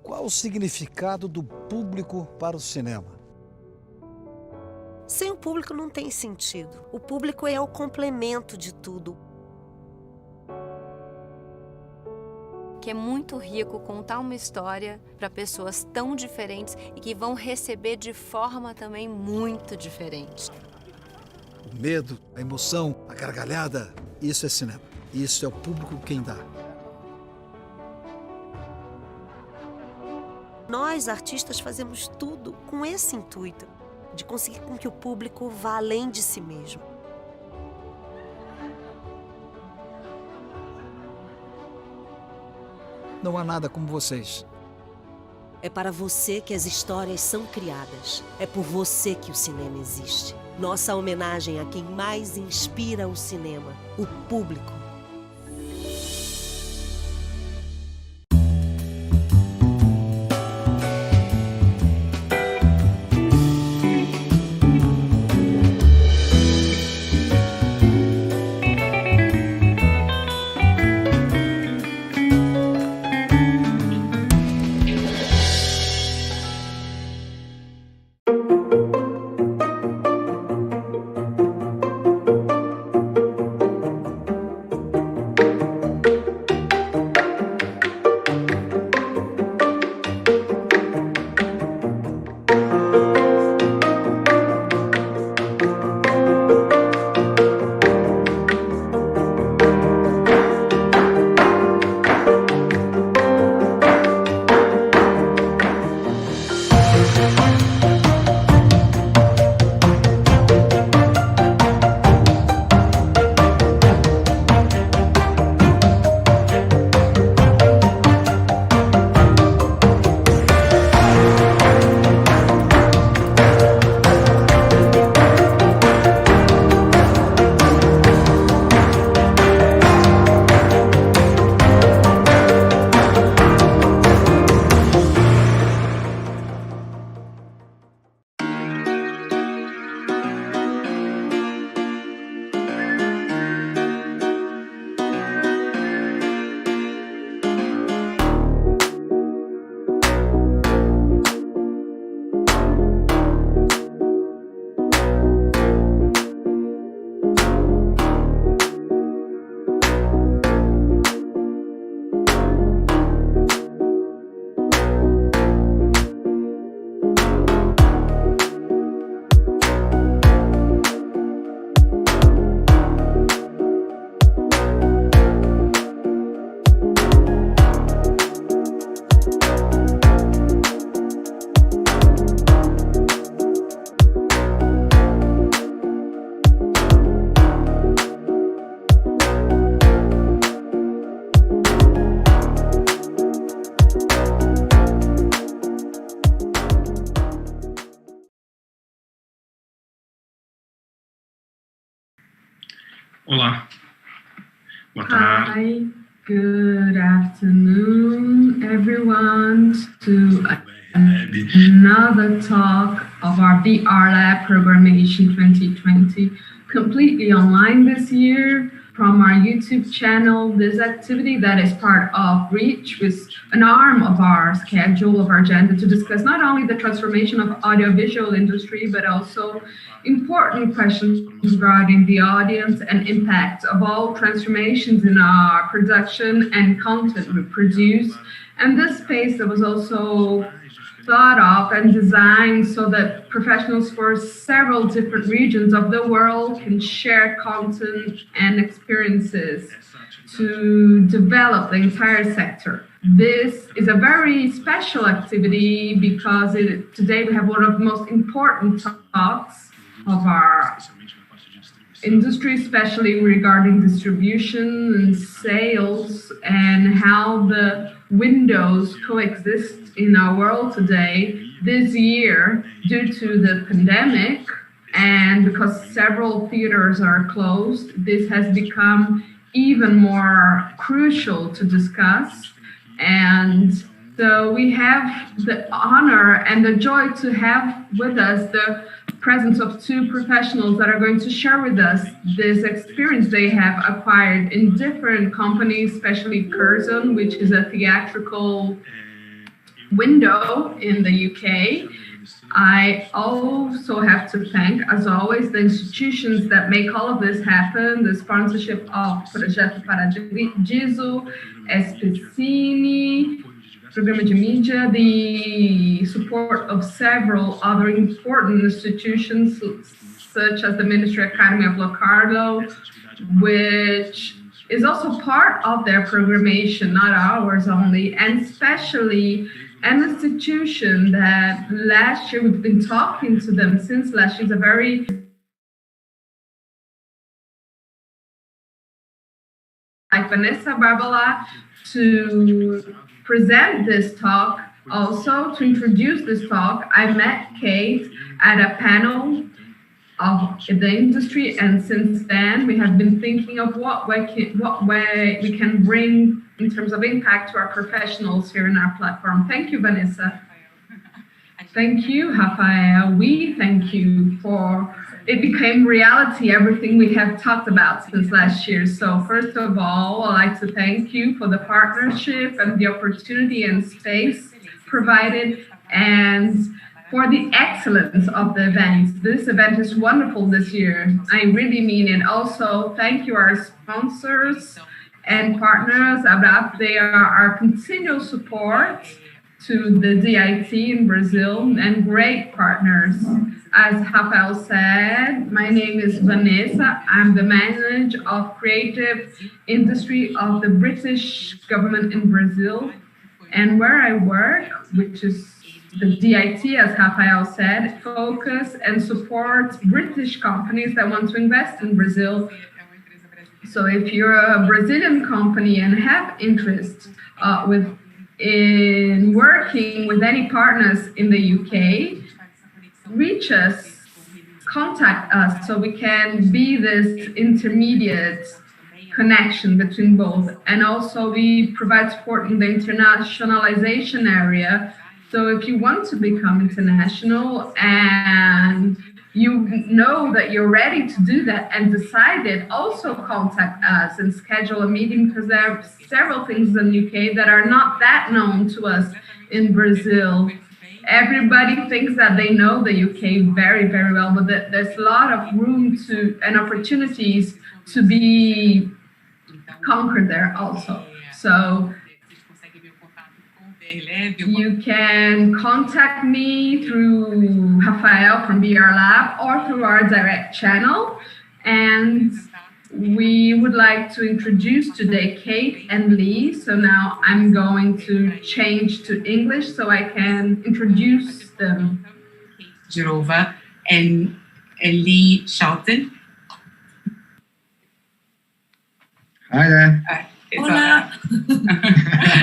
Qual o significado do público para o cinema? Sem o público não tem sentido. O público é o complemento de tudo. Que é muito rico contar uma história para pessoas tão diferentes e que vão receber de forma também muito diferente. O medo, a emoção, a gargalhada, isso é cinema. Isso é o público quem dá. Nós, artistas, fazemos tudo com esse intuito, de conseguir com que o público vá além de si mesmo. Não há nada como vocês. É para você que as histórias são criadas. É por você que o cinema existe. Nossa homenagem a quem mais inspira o cinema, o público. Olá. Boa tarde. Hi, good afternoon, everyone, to another talk of our VR Lab Programmation 2020, completely online this year from our YouTube channel. This activity that is part of REACH was an arm of our schedule, of our agenda, to discuss not only the transformation of audiovisual industry, but also important questions regarding the audience and impact of all transformations in our production and content we produce. And this space that was also thought of and designed so that professionals for several different regions of the world can share content and experiences to develop the entire sector. This is a very special activity because today we have one of the most important talks of our industry, especially regarding distribution and sales and how the windows coexist in our world today. This year, due to the pandemic and because several theaters are closed, this has become even more crucial to discuss. And so we have the honor and the joy to have with us the presence of two professionals that are going to share with us this experience they have acquired in different companies, especially Curzon, which is a theatrical window in the UK. I also have to thank, as always, the institutions that make all of this happen, the sponsorship of Projeto Paradiso, SPCine, Programa de Mídia, the support of several other important institutions, such as the Ministry Academy of Locarno, which is also part of their programmation, not ours only, and especially an institution that last year, we've been talking to them since last year, is a very like Vanessa Barbala to present this talk. Also, to introduce this talk, I met Kate at a panel of the industry, and since then we have been thinking of what way we can bring in terms of impact to our professionals here in our platform. Thank you, Vanessa. Thank you, Rafael. We thank you for it became reality, everything we have talked about since last year. So first of all, I'd like to thank you for the partnership and the opportunity and space provided, and for the excellence of the event. This event is wonderful this year. I really mean it. Also, thank you our sponsors and partners. They are our continual support to the DIT in Brazil and great partners. As Rafael said, my name is Vanessa. I'm the manager of creative industry of the British government in Brazil. And where I work, which is the DIT, as Rafael said, focus and support British companies that want to invest in Brazil. So if you're a Brazilian company and have interest in working with any partners in the UK, reach us, contact us, so we can be this intermediate connection between both. And also we provide support in the internationalization area. So if you want to become international and you know that you're ready to do that and decided, also contact us and schedule a meeting, because there are several things in the UK that are not that known to us in Brazil. Everybody thinks that they know the UK very, very well, but there's a lot of room and opportunities to be conquered there also. So you can contact me through Rafael from BR Lab or through our direct channel. And we would like to introduce today Kate and Lee. So now I'm going to change to English so I can introduce them. Jirova and Lee Shelton. Hi there. Hola.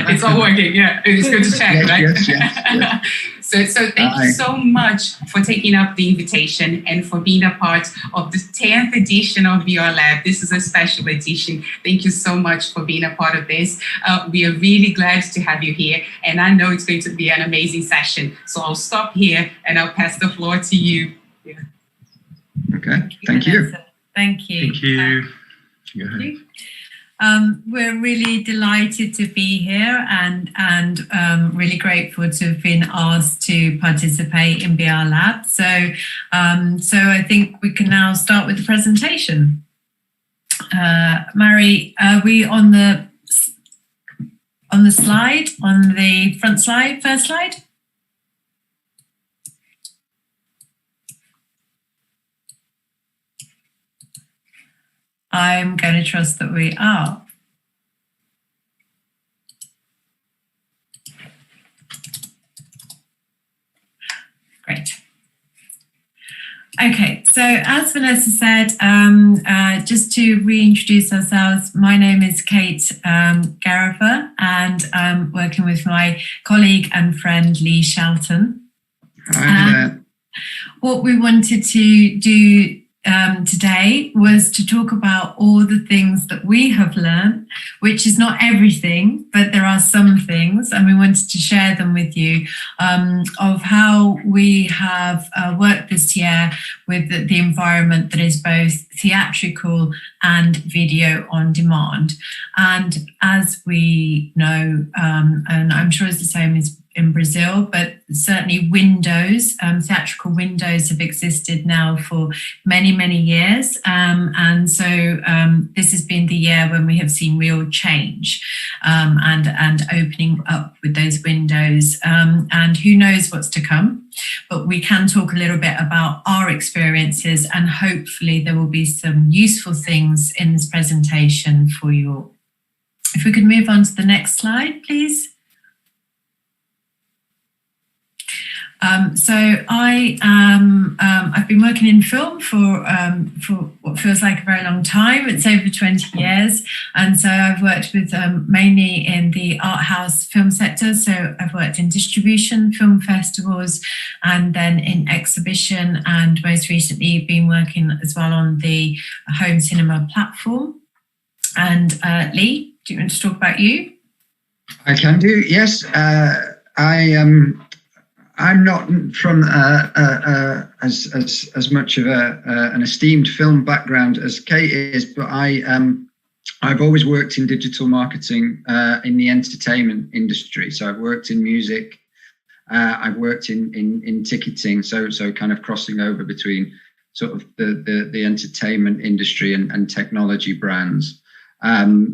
It's all working, yeah. It's good to check, right? Yes. So thank you so much for taking up the invitation and for being a part of the 10th edition of VR Lab. This is a special edition. Thank you so much for being a part of this. We are really glad to have you here, and I know it's going to be an amazing session. So I'll stop here and I'll pass the floor to you. Yeah. Okay, thank you. Thank you. Thank you. Go ahead. We're really delighted to be here and really grateful to have been asked to participate in BR Lab. So I think we can now start with the presentation. Mary, are we on the slide, on the front slide, first slide? I'm going to trust that we are. Great. Okay, so as Vanessa said, just to reintroduce ourselves, my name is Kate Garifer, and I'm working with my colleague and friend Lee Shelton. Hi there. What we wanted to do today was to talk about all the things that we have learned, which is not everything, but there are some things, and we wanted to share them with you, of how we have worked this year with the environment that is both theatrical and video on demand. And as we know, and I'm sure it's the same in Brazil, but certainly windows, theatrical windows have existed now for many, many years. And so this has been the year when we have seen real change and opening up with those windows. And who knows what's to come, but we can talk a little bit about our experiences, and hopefully there will be some useful things in this presentation for you all. If we could move on to the next slide, please. So I've been working in film for what feels like a very long time. It's over 20 years. And so I've worked with mainly in the art house film sector. So I've worked in distribution, film festivals, and then in exhibition, and most recently been working as well on the home cinema platform. And Lee, do you want to talk about you? I can do, yes. I'm not from as much of an esteemed film background as Kate is, but I've always worked in digital marketing in the entertainment industry. So I've worked in music, I've worked in ticketing, so kind of crossing over between sort of the entertainment industry and technology brands.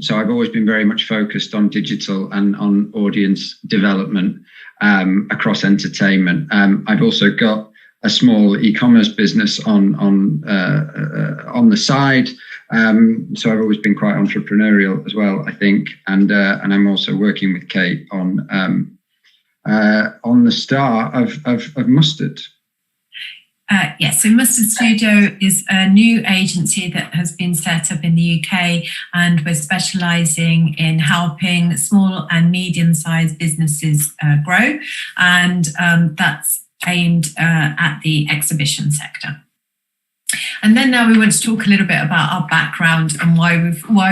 So I've always been very much focused on digital and on audience development across entertainment. I've also got a small e-commerce business on the side. So I've always been quite entrepreneurial as well, I think. And I'm also working with Kate on the star of Mustard. Yes, so Mustard Studio is a new agency that has been set up in the UK, and we're specialising in helping small and medium-sized businesses grow, and that's aimed at the exhibition sector. And then now we want to talk a little bit about our background and why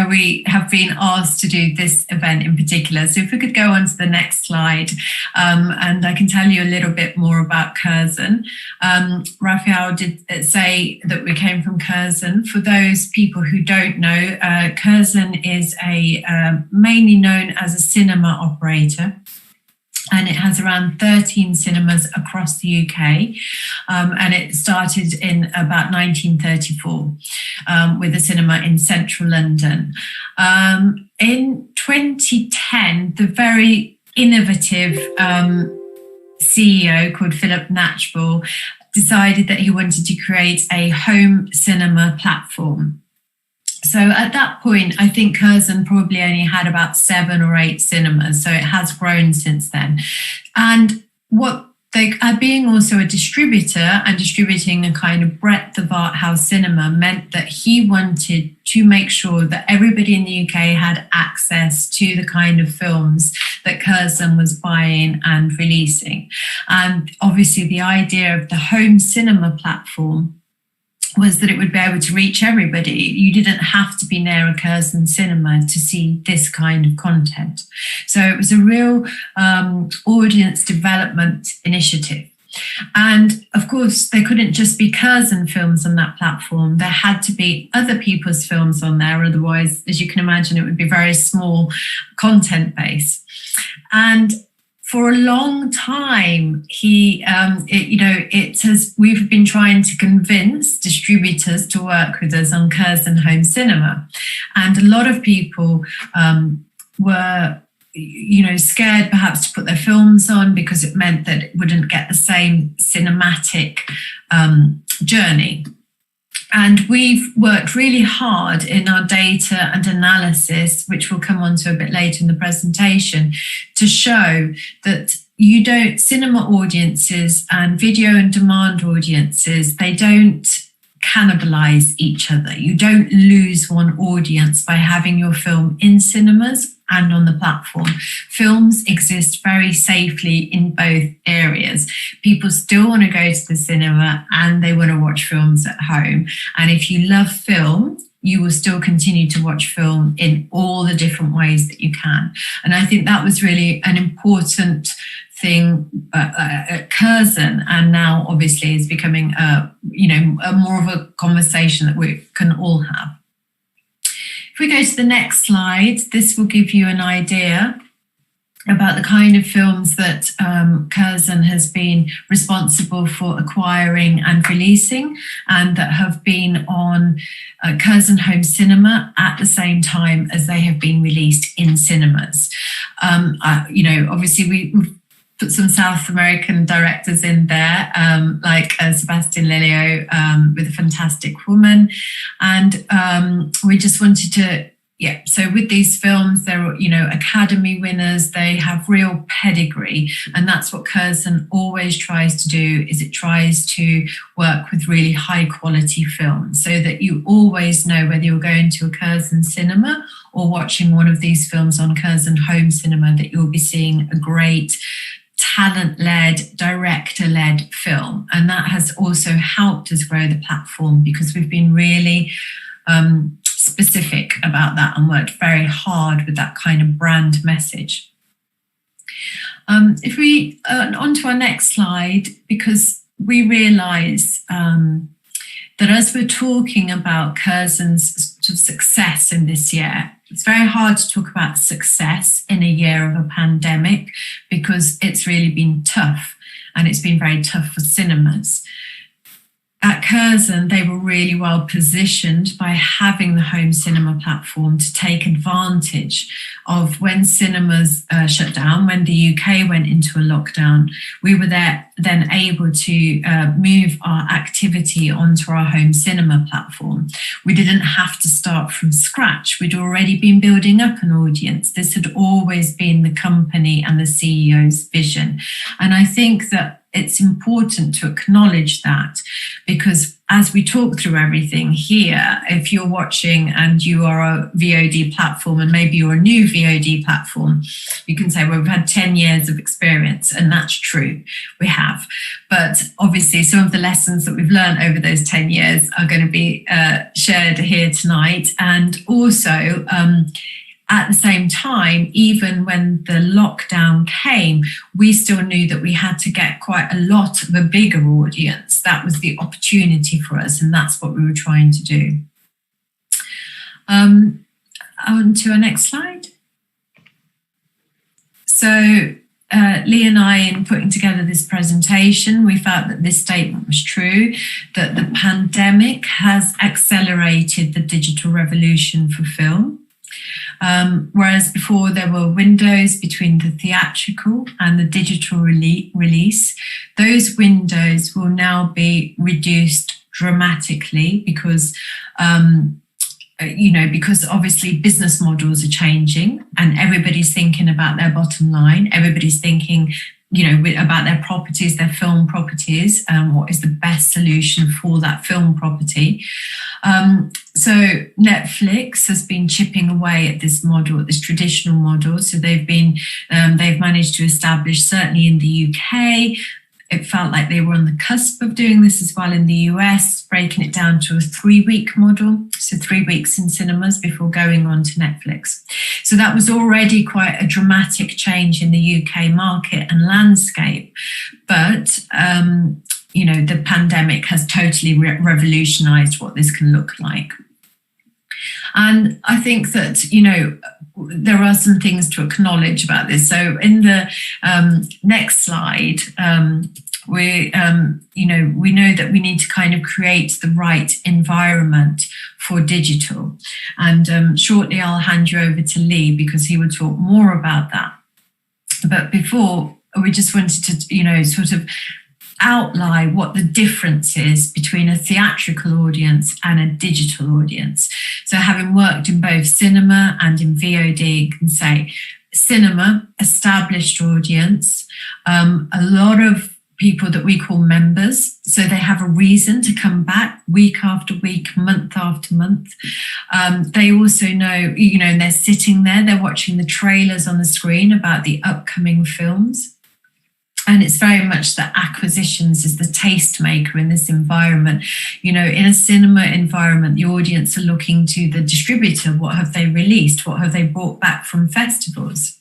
we have been asked to do this event in particular. So if we could go on to the next slide, and I can tell you a little bit more about Curzon. Raphael did say that we came from Curzon. For those people who don't know, Curzon is mainly known as a cinema operator. And it has around 13 cinemas across the UK. And it started in about 1934 with a cinema in central London. In 2010, the very innovative CEO called Philip Natchbull decided that he wanted to create a home cinema platform. So at that point, I think Curzon probably only had about 7 or 8 cinemas. So it has grown since then. And what they being also a distributor and distributing a kind of breadth of art house cinema meant that he wanted to make sure that everybody in the UK had access to the kind of films that Curzon was buying and releasing. And obviously the idea of the home cinema platform was that it would be able to reach everybody. You didn't have to be near a Curzon cinema to see this kind of content. So it was a real audience development initiative. And of course, there couldn't just be Curzon films on that platform. There had to be other people's films on there. Otherwise, as you can imagine, it would be a very small content base. And for a long time, we've been trying to convince distributors to work with us on Curzon Home Cinema. And a lot of people were scared perhaps to put their films on because it meant that it wouldn't get the same cinematic journey. And we've worked really hard in our data and analysis, which we'll come on to a bit later in the presentation, to show that cinema audiences and video and demand audiences, they don't cannibalize each other. You don't lose one audience by having your film in cinemas and on the platform. Films exist very safely in both areas. People still want to go to the cinema and they want to watch films at home. And if you love film, you will still continue to watch film in all the different ways that you can. And I think that was really an important thing at Curzon, and now obviously is becoming a more of a conversation that we can all have. If we go to the next slide, this will give you an idea about the kind of films that Curzon has been responsible for acquiring and releasing, and that have been on Curzon Home Cinema at the same time as they have been released in cinemas. Obviously we've put some South American directors in there, like Sebastian Lelio with A Fantastic Woman. And we just wanted to, so with these films, they're, Academy winners, they have real pedigree. And that's what Curzon always tries to do, is it tries to work with really high quality films, so that you always know whether you're going to a Curzon cinema or watching one of these films on Curzon Home Cinema, that you'll be seeing a great talent-led, director-led film. And that has also helped us grow the platform, because we've been really specific about that and worked very hard with that kind of brand message. If we on to our next slide, because we realise that as we're talking about Curzon's sort of success in this year, it's very hard to talk about success in a year of a pandemic, because it's really been tough, and it's been very tough for cinemas. At Curzon, they were really well positioned by having the home cinema platform to take advantage of when cinemas shut down, when the UK went into a lockdown. We were then able to move our activity onto our home cinema platform. We didn't have to start from scratch. We'd already been building up an audience. This had always been the company and the CEO's vision. And I think that it's important to acknowledge that, because as we talk through everything here, if you're watching and you are a VOD platform, and maybe you're a new VOD platform, you can say, well, we've had 10 years of experience, and that's true, we have. But obviously some of the lessons that we've learned over those 10 years are going to be shared here tonight. And also, at the same time, even when the lockdown came, we still knew that we had to get quite a lot of a bigger audience. That was the opportunity for us, and that's what we were trying to do. On to our next slide. So Lee and I, in putting together this presentation, we felt that this statement was true, that the pandemic has accelerated the digital revolution for film. Whereas before there were windows between the theatrical and the digital release, those windows will now be reduced dramatically, because because obviously business models are changing, and everybody's thinking about their bottom line. Everybody's thinking, about their properties, their film properties, what is the best solution for that film property. So Netflix has been chipping away at this model, at this traditional model. So they've managed to establish, certainly in the UK, it felt like they were on the cusp of doing this as well in the US, breaking it down to a 3-week model. So 3 weeks in cinemas before going on to Netflix. So that was already quite a dramatic change in the UK market and landscape. But, the pandemic has totally revolutionized what this can look like. And I think that, there are some things to acknowledge about this. So in the next slide, we know that we need to kind of create the right environment for digital. And shortly I'll hand you over to Lee, because he will talk more about that. But before, we just wanted to, sort of outline what the difference is between a theatrical audience and a digital audience. So having worked in both cinema and in VOD, you can say cinema, established audience, a lot of people that we call members. So they have a reason to come back week after week, month after month. They also know, and they're sitting there, they're watching the trailers on the screen about the upcoming films. And it's very much that acquisitions is the tastemaker in this environment. In a cinema environment, the audience are looking to the distributor. What have they released? What have they brought back from festivals?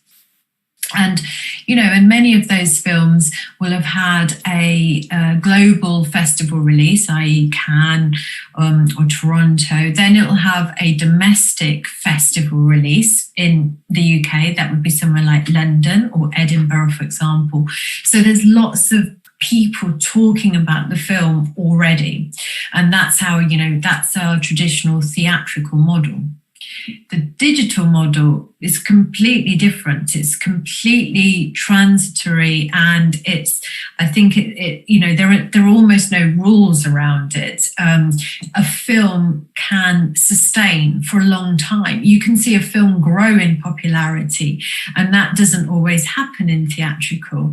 And, and many of those films will have had a global festival release, i.e. Cannes or Toronto. Then it will have a domestic festival release in the UK. That would be somewhere like London or Edinburgh, for example. So there's lots of people talking about the film already. And that's how, that's our traditional theatrical model. The digital model is completely different. It's completely transitory, and I think there are almost no rules around it. A film can sustain for a long time. You can see a film grow in popularity, and that doesn't always happen in theatrical.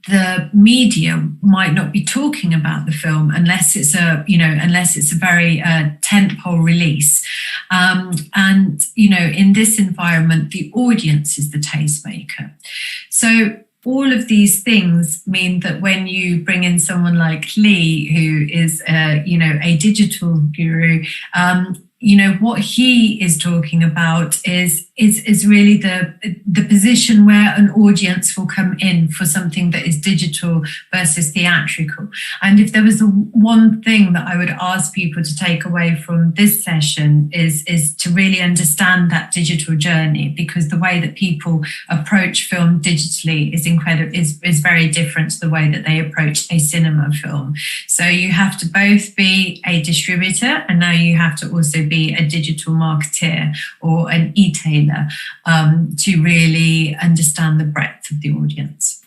The media might not be talking about the film unless it's a very tentpole release. And in this environment, the audience is the tastemaker. So all of these things mean that when you bring in someone like Lee, who is a digital guru, what he is talking about is really the position where an audience will come in for something that is digital versus theatrical. And if there was one thing that I would ask people to take away from this session is to really understand that digital journey, because the way that people approach film digitally is very different to the way that they approach a cinema film. So you have to both be a distributor, and now you have to also be a digital marketeer or an e-tailer to really understand the breadth of the audience.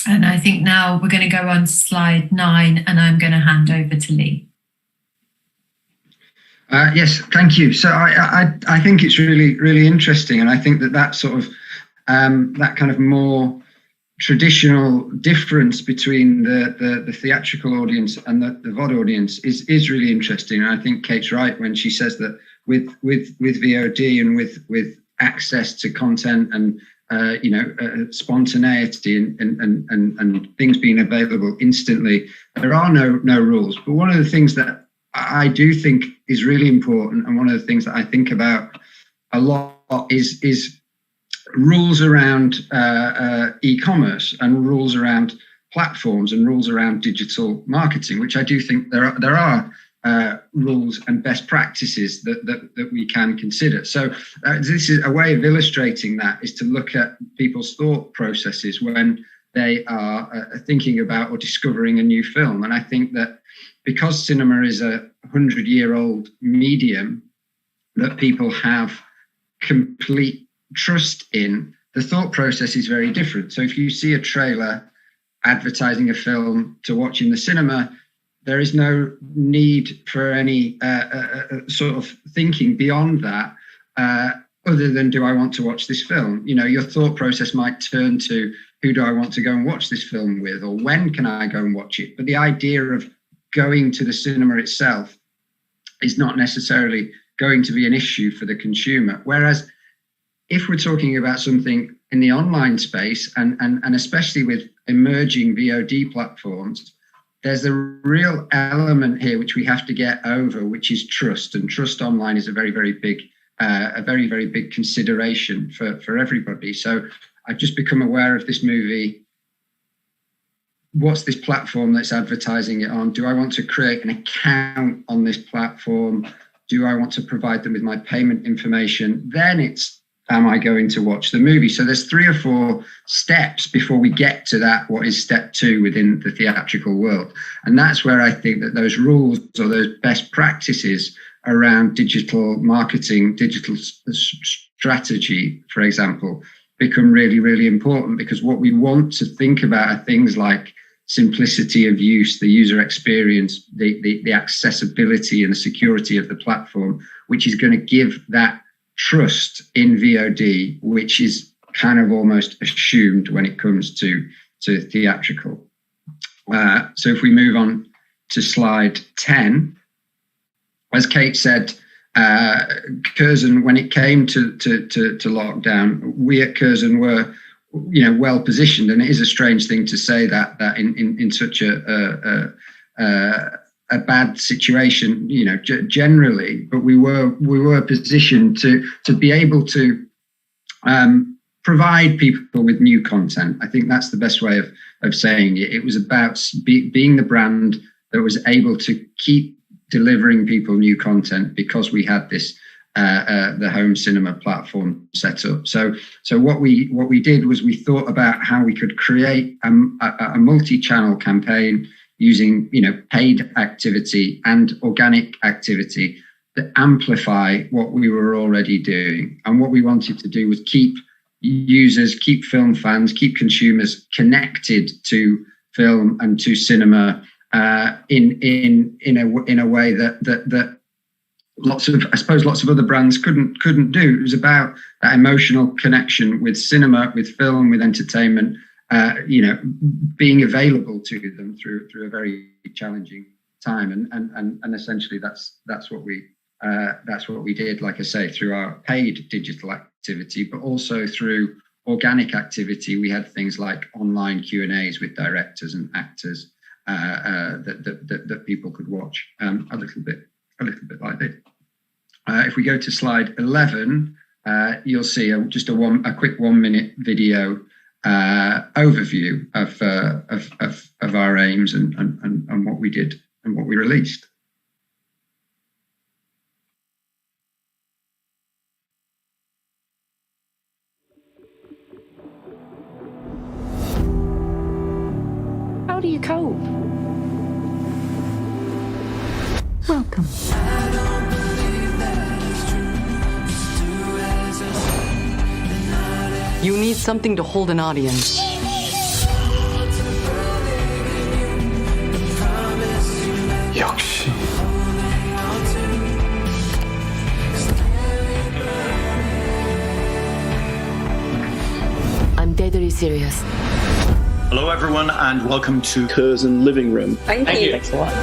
And I think now we're going to go on to slide 9, and I'm going to hand over to Lee. Yes, thank you. So I think it's really, really interesting, and I think that sort of that kind of more traditional difference between the theatrical audience and the VOD audience is really interesting. And I think Kate's right when she says that with VOD and with access to content and spontaneity and things being available instantly, there are no rules. But one of the things that I do think is really important, and one of the things that I think about a lot is rules around e-commerce and rules around platforms and rules around digital marketing, which I do think there are rules and best practices that we can consider. So this is a way of illustrating that, is to look at people's thought processes when they are thinking about or discovering a new film. And I think that because cinema is a 100-year-old medium that people have complete trust in, the thought process is very different. So if you see a trailer advertising a film to watch in the cinema, there is no need for any sort of thinking beyond that, other than, do I want to watch this film? Your thought process might turn to, who do I want to go and watch this film with, or when can I go and watch it? But the idea of going to the cinema itself is not necessarily going to be an issue for the consumer. Whereas if we're talking about something in the online space, and especially with emerging VOD platforms, there's a real element here which we have to get over, which is trust. And trust online is a very, very big consideration for everybody. So I've just become aware of this movie. What's this platform that's advertising it on? Do I want to create an account on this platform? Do I want to provide them with my payment information? Then it's, am I going to watch the movie? So there's 3 or 4 steps before we get to that, what is step 2 within the theatrical world. And that's where I think that those rules or those best practices around digital marketing, digital strategy, for example, become really, really important, because what we want to think about are things like simplicity of use, the user experience, the accessibility and the security of the platform, which is going to give that trust in VOD, which is kind of almost assumed when it comes to theatrical. So if we move on to slide 10, as Kate said, Curzon, when it came to lockdown, we at Curzon were, well positioned, and it is a strange thing to say that in such a bad situation, generally, but we were positioned to be able to provide people with new content. I think that's the best way of saying it. It was about being the brand that was able to keep delivering people new content because we had this the home cinema platform set up. So what we did was we thought about how we could create a multi-channel campaign using paid activity and organic activity to amplify what we were already doing. And what we wanted to do was keep users, keep film fans, keep consumers connected to film and to cinema in a way that lots of other brands couldn't do. It was about that emotional connection with cinema, with film, with entertainment, being available to them through a very challenging time. And essentially that's what we did, like I say, through our paid digital activity, but also through organic activity. We had things like online Q&As with directors and actors that people could watch a little bit like this. If we go to slide 11, you'll see just a quick 1 minute video overview of our aims and what we did and what we released. How do you cope? Welcome. You need something to hold an audience. 역시. I'm deadly serious. Hello everyone and welcome to Curzon Living Room. Thank you. Thanks a lot.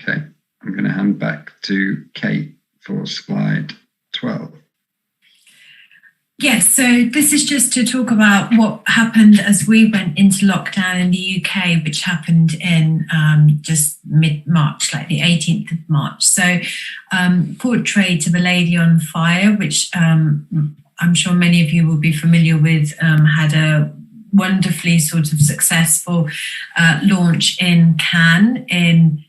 Okay, I'm going to hand back to Kate for slide 12. Yes, so this is just to talk about what happened as we went into lockdown in the UK, which happened in just mid-March, like the 18th of March. So Portrait of a Lady on Fire, which I'm sure many of you will be familiar with, had a wonderfully sort of successful launch in Cannes in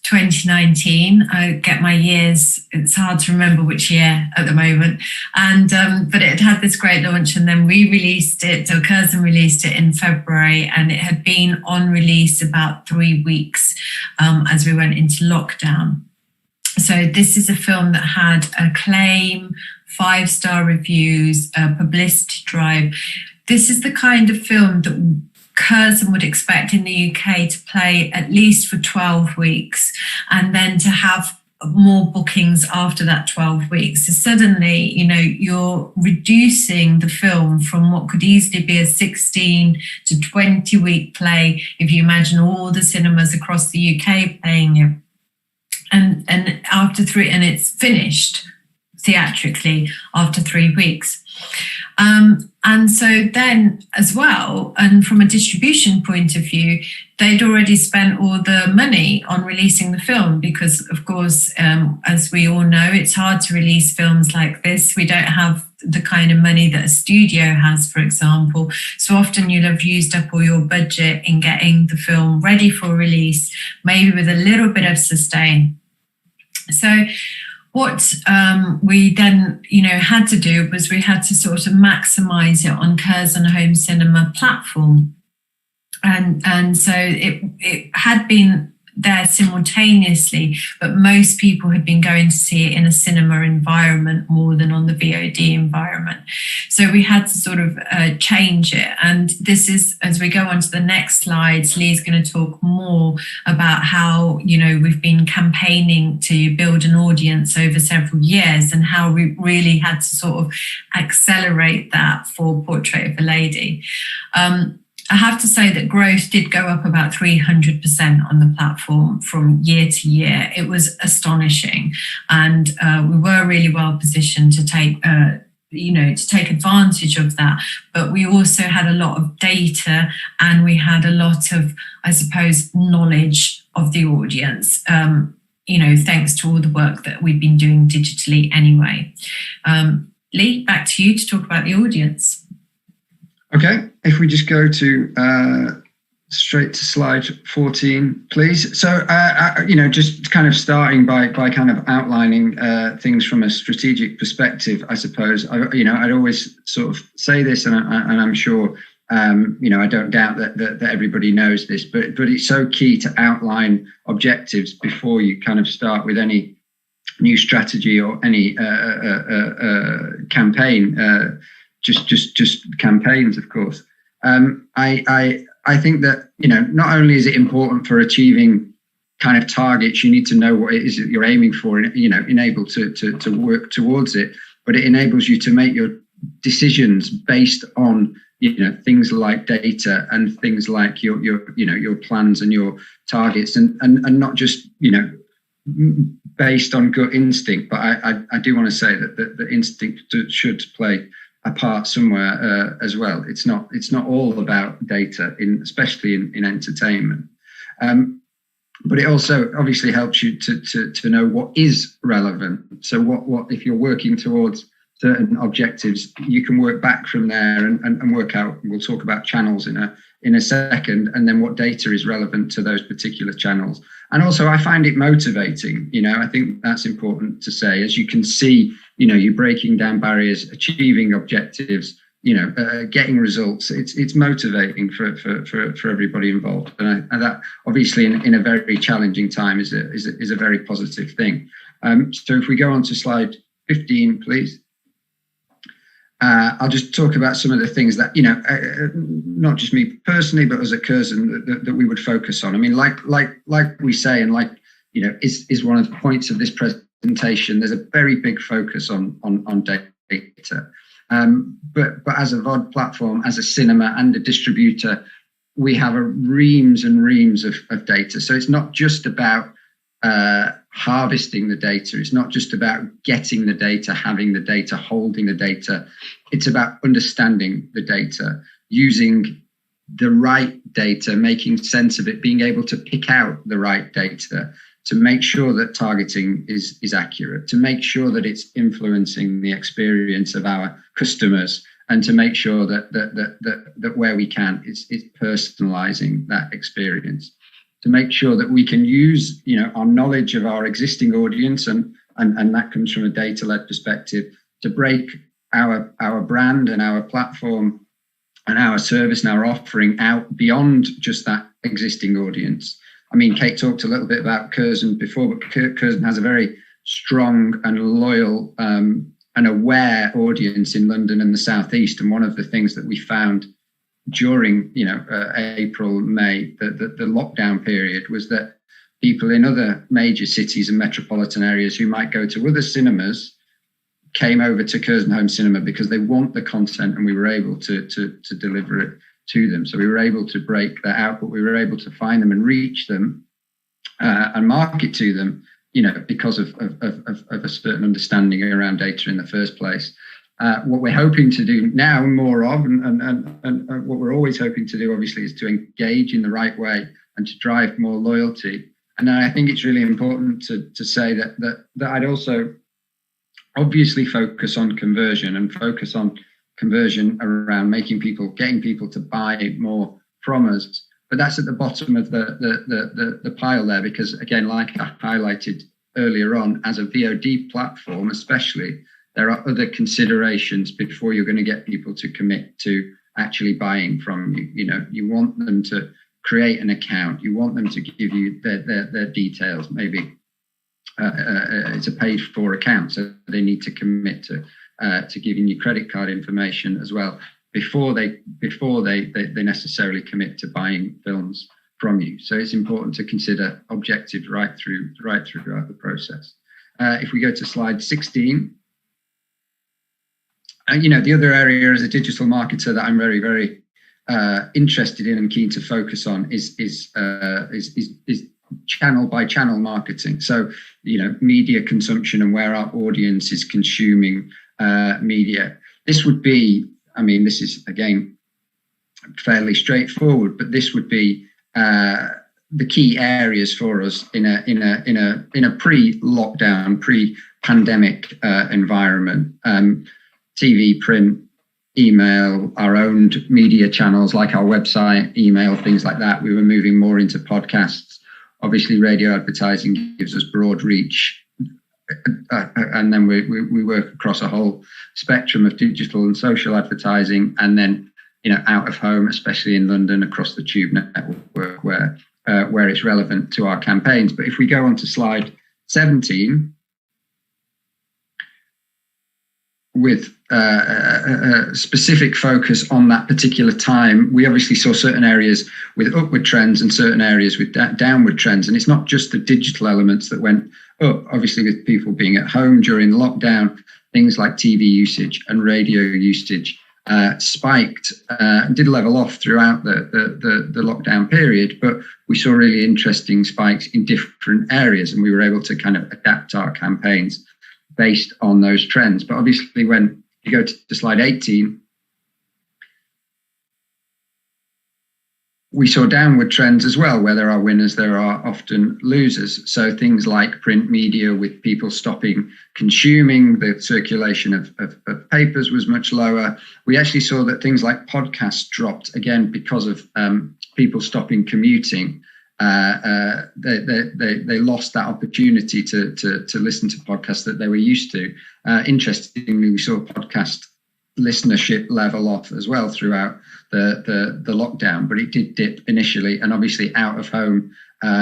2019. I get my years, it's hard to remember which year at the moment. And but it had this great launch, and then we released it, so Curzon released it in February, and it had been on release about 3 weeks as we went into lockdown. So this is a film that had acclaim, 5-star reviews, a publicity drive. This is the kind of film that Curzon would expect in the UK to play at least for 12 weeks and then to have more bookings after that 12 weeks. So suddenly, you're reducing the film from what could easily be a 16 to 20 week play if you imagine all the cinemas across the UK playing it. And after and it's finished theatrically after 3 weeks. And so then as well, and from a distribution point of view, they'd already spent all the money on releasing the film because, of course, as we all know, it's hard to release films like this. We don't have the kind of money that a studio has, for example. So often you'll have used up all your budget in getting the film ready for release, maybe with a little bit of sustain. So what we then, had to do was we had to sort of maximise it on Curzon Home Cinema platform. And so it had been there simultaneously, but most people had been going to see it in a cinema environment more than on the VOD environment. So we had to sort of change it. And this is, as we go on to the next slides, Lee's going to talk more about how, you know, we've been campaigning to build an audience over several years and how we really had to sort of accelerate that for Portrait of a Lady. I have to say that growth did go up about 300% on the platform from year to year. It was astonishing. And we were really well positioned to take advantage of that. But we also had a lot of data and we had a lot of, I suppose, knowledge of the audience, thanks to all the work that we've been doing digitally anyway. Lee, back to you to talk about the audience. Okay, if we just go to straight to slide 14, please. So, just kind of starting by kind of outlining things from a strategic perspective, I suppose. I'd always sort of say this, and I'm sure, I don't doubt that everybody knows this, but it's so key to outline objectives before you kind of start with any new strategy or any campaign. Just campaigns, of course. I think that, not only is it important for achieving kind of targets, you need to know what it is that you're aiming for and, enable to work towards it, but it enables you to make your decisions based on, things like data and things like your plans and your targets and not just, based on gut instinct. But I do want to say that the instinct should play a part somewhere as well. It's not all about data, especially in entertainment, but it also obviously helps you to know what is relevant. So what if you're working towards certain objectives, you can work back from there and work out. We'll talk about channels in a second, and then what data is relevant to those particular channels. And also, I find it motivating. I think that's important to say. As you can see, you're breaking down barriers, achieving objectives, getting results. It's motivating for everybody involved, and that obviously in a very challenging time is a very positive thing. So if we go on to slide 15, please. I'll just talk about some of the things that, not just me personally, but as a Curzon that we would focus on. I mean, like we say, and is one of the points of this presentation, there's a very big focus on data. But as a VOD platform, as a cinema and a distributor, we have reams and reams of data. So it's not just about harvesting the data. It's not just about getting the data, having the data, holding the data. It's about understanding the data, using the right data, making sense of it, being able to pick out the right data to make sure that targeting is accurate, to make sure that it's influencing the experience of our customers, and to make sure that where we can, it's personalizing that experience. To make sure that we can use, our knowledge of our existing audience, and that comes from a data-led perspective, to break our brand and our platform and our service and our offering out beyond just that existing audience. I mean, Kate talked a little bit about Curzon before, but Curzon has a very strong and loyal and aware audience in London and the South East. And one of the things that we found during April, May, the lockdown period, was that people in other major cities and metropolitan areas who might go to other cinemas came over to Curzon Home Cinema because they want the content, and we were able to deliver it to them. So we were able to break that out, but we were able to find them and reach them and market to them, because of a certain understanding around data in the first place. What we're hoping to do now more of, and what we're always hoping to do, obviously, is to engage in the right way and to drive more loyalty. And I think it's really important to say that I'd also obviously focus on conversion around getting people to buy more from us. But that's at the bottom of the pile there, because again, like I highlighted earlier on, as a VOD platform especially, there are other considerations before you're going to get people to commit to actually buying from you. You want them to create an account. You want them to give you their details. Maybe it's a paid for account, so they need to commit to giving you credit card information as well before they necessarily commit to buying films from you. So it's important to consider objectives right throughout the process. If we go to slide 16, the other area as a digital marketer that I'm very, very interested in and keen to focus on is channel by channel marketing. So, media consumption and where our audience is consuming media. This would be, this is again fairly straightforward, but this would be the key areas for us in a pre-lockdown, pre-pandemic environment. TV, print, email, our own media channels like our website, email, things like that. We were moving more into podcasts. Obviously, radio advertising gives us broad reach. And then we work across a whole spectrum of digital and social advertising. And then, out of home, especially in London, across the Tube network where it's relevant to our campaigns. But if we go on to slide 17, with a specific focus on that particular time, we obviously saw certain areas with upward trends and certain areas with downward trends. And it's not just the digital elements that went up, obviously with people being at home during lockdown, things like TV usage and radio usage spiked, did level off throughout the lockdown period, but we saw really interesting spikes in different areas, and we were able to kind of adapt our campaigns based on those trends. But obviously when you go to slide 18, we saw downward trends as well. Where there are winners, there are often losers. So things like print media, with people stopping consuming, the circulation of papers was much lower. We actually saw that things like podcasts dropped again because of people stopping commuting. They lost that opportunity to listen to podcasts that they were used to. Interestingly, we saw podcast listenership level off as well throughout the lockdown, but it did dip initially, and obviously out of home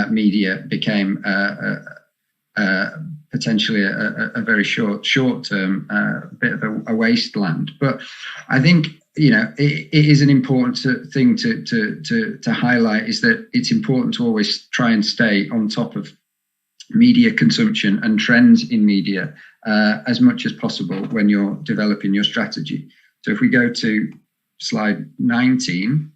media became potentially a very short term bit of a wasteland. But I think it is an important thing to highlight, is that it's important to always try and stay on top of media consumption and trends in media as much as possible when you're developing your strategy. So if we go to slide 19,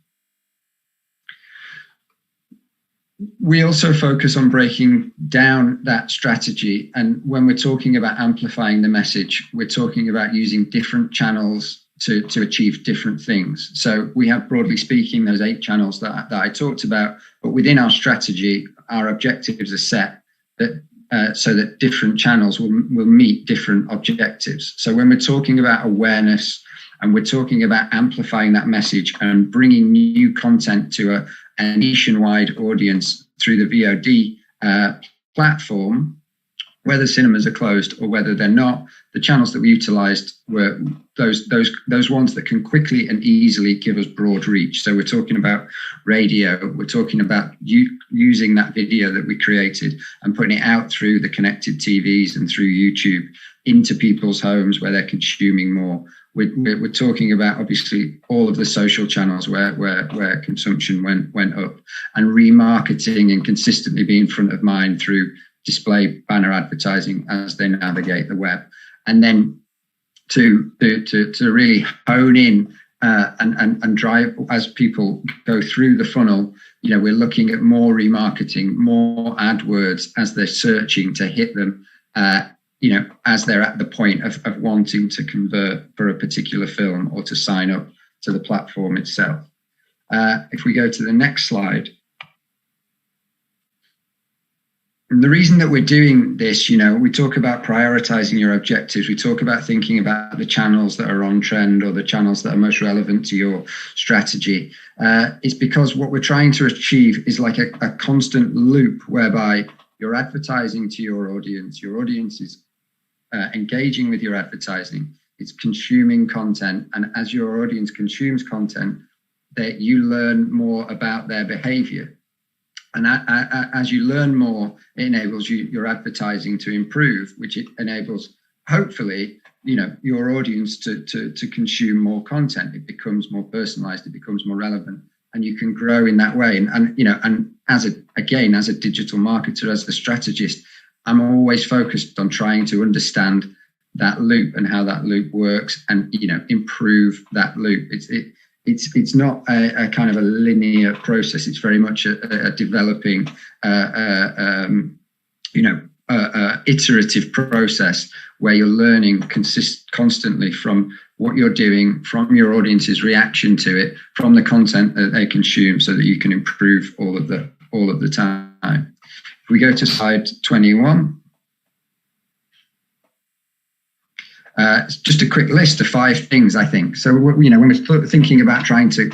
we also focus on breaking down that strategy. And when we're talking about amplifying the message, we're talking about using different channels to achieve different things. So we have, broadly speaking, those 8 channels that I talked about, but within our strategy, our objectives are set that so that different channels will meet different objectives. So when we're talking about awareness and we're talking about amplifying that message and bringing new content to a nationwide audience through the VOD platform, whether cinemas are closed or whether they're not, the channels that we utilized were those ones that can quickly and easily give us broad reach. So we're talking about radio, we're talking about using that video that we created and putting it out through the connected TVs and through YouTube into people's homes where they're consuming more. We're talking about obviously all of the social channels where consumption went up, and remarketing and consistently being front of mind through display banner advertising as they navigate the web. And then to really hone in and drive as people go through the funnel, we're looking at more remarketing, more AdWords as they're searching to hit them, as they're at the point of wanting to convert for a particular film or to sign up to the platform itself. If we go to the next slide. And the reason that we're doing this, we talk about prioritizing your objectives. We talk about thinking about the channels that are on trend or the channels that are most relevant to your strategy. It's because what we're trying to achieve is like a constant loop whereby you're advertising to your audience is engaging with your advertising, it's consuming content. And as your audience consumes content, that you learn more about their behavior. And as you learn more, it enables your advertising to improve, which it enables, hopefully, your audience to consume more content. It becomes more personalized, it becomes more relevant, and you can grow in that way. And as a digital marketer, as a strategist, I'm always focused on trying to understand that loop and how that loop works, and improve that loop. It's not a kind of a linear process. It's very much a developing, iterative process where you're learning constantly from what you're doing, from your audience's reaction to it, from the content that they consume, so that you can improve all of the time. If we go to slide 21. It's just a quick list of 5 things, I think. So, when we're thinking about trying to,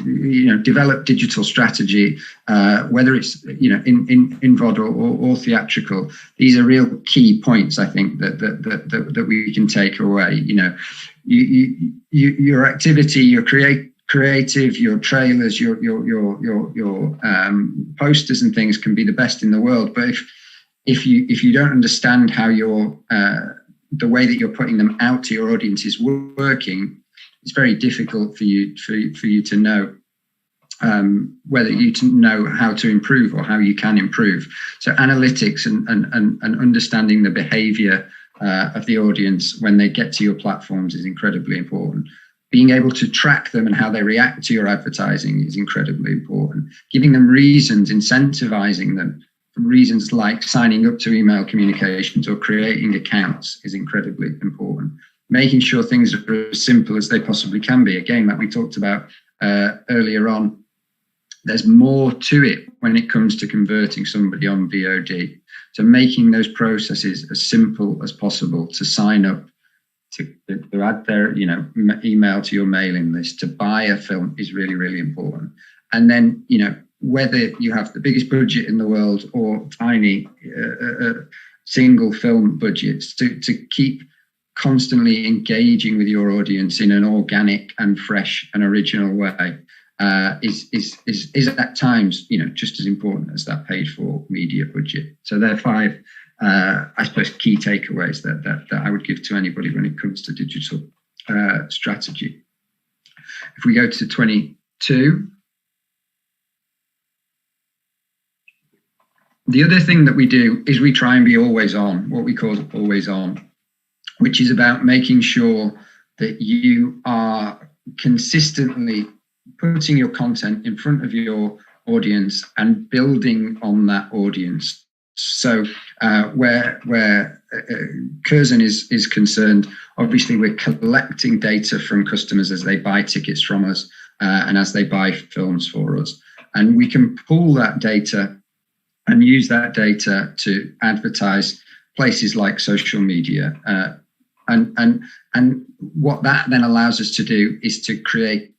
develop digital strategy, whether it's, in VOD or theatrical, these are real key points, I think, that we can take away. Your activity, your creative, your trailers, your posters and things can be the best in the world. But if you don't understand how the way that you're putting them out to your audience is working, it's very difficult for you to know whether you know how to improve or how you can improve. So analytics and understanding the behavior of the audience when they get to your platforms is incredibly important. Being able to track them and how they react to your advertising is incredibly important. Giving them reasons, incentivizing them. Reasons like signing up to email communications or creating accounts is incredibly important. Making sure things are as simple as they possibly can be. Again, like we talked about earlier on, there's more to it when it comes to converting somebody on VOD. So making those processes as simple as possible to sign up, to add their email to your mailing list, to buy a film is really, really important. And then, whether you have the biggest budget in the world or tiny single film budgets, to keep constantly engaging with your audience in an organic and fresh and original way is at times just as important as that paid for media budget. So there are 5 I suppose key takeaways that I would give to anybody when it comes to digital strategy. If we go to 22. The other thing that we do is we try and be always on, what we call always on, which is about making sure that you are consistently putting your content in front of your audience and building on that audience. So where Curzon is concerned, obviously we're collecting data from customers as they buy tickets from us and as they buy films for us. And we can pull that data and use that data to advertise places like social media. And what that then allows us to do is to create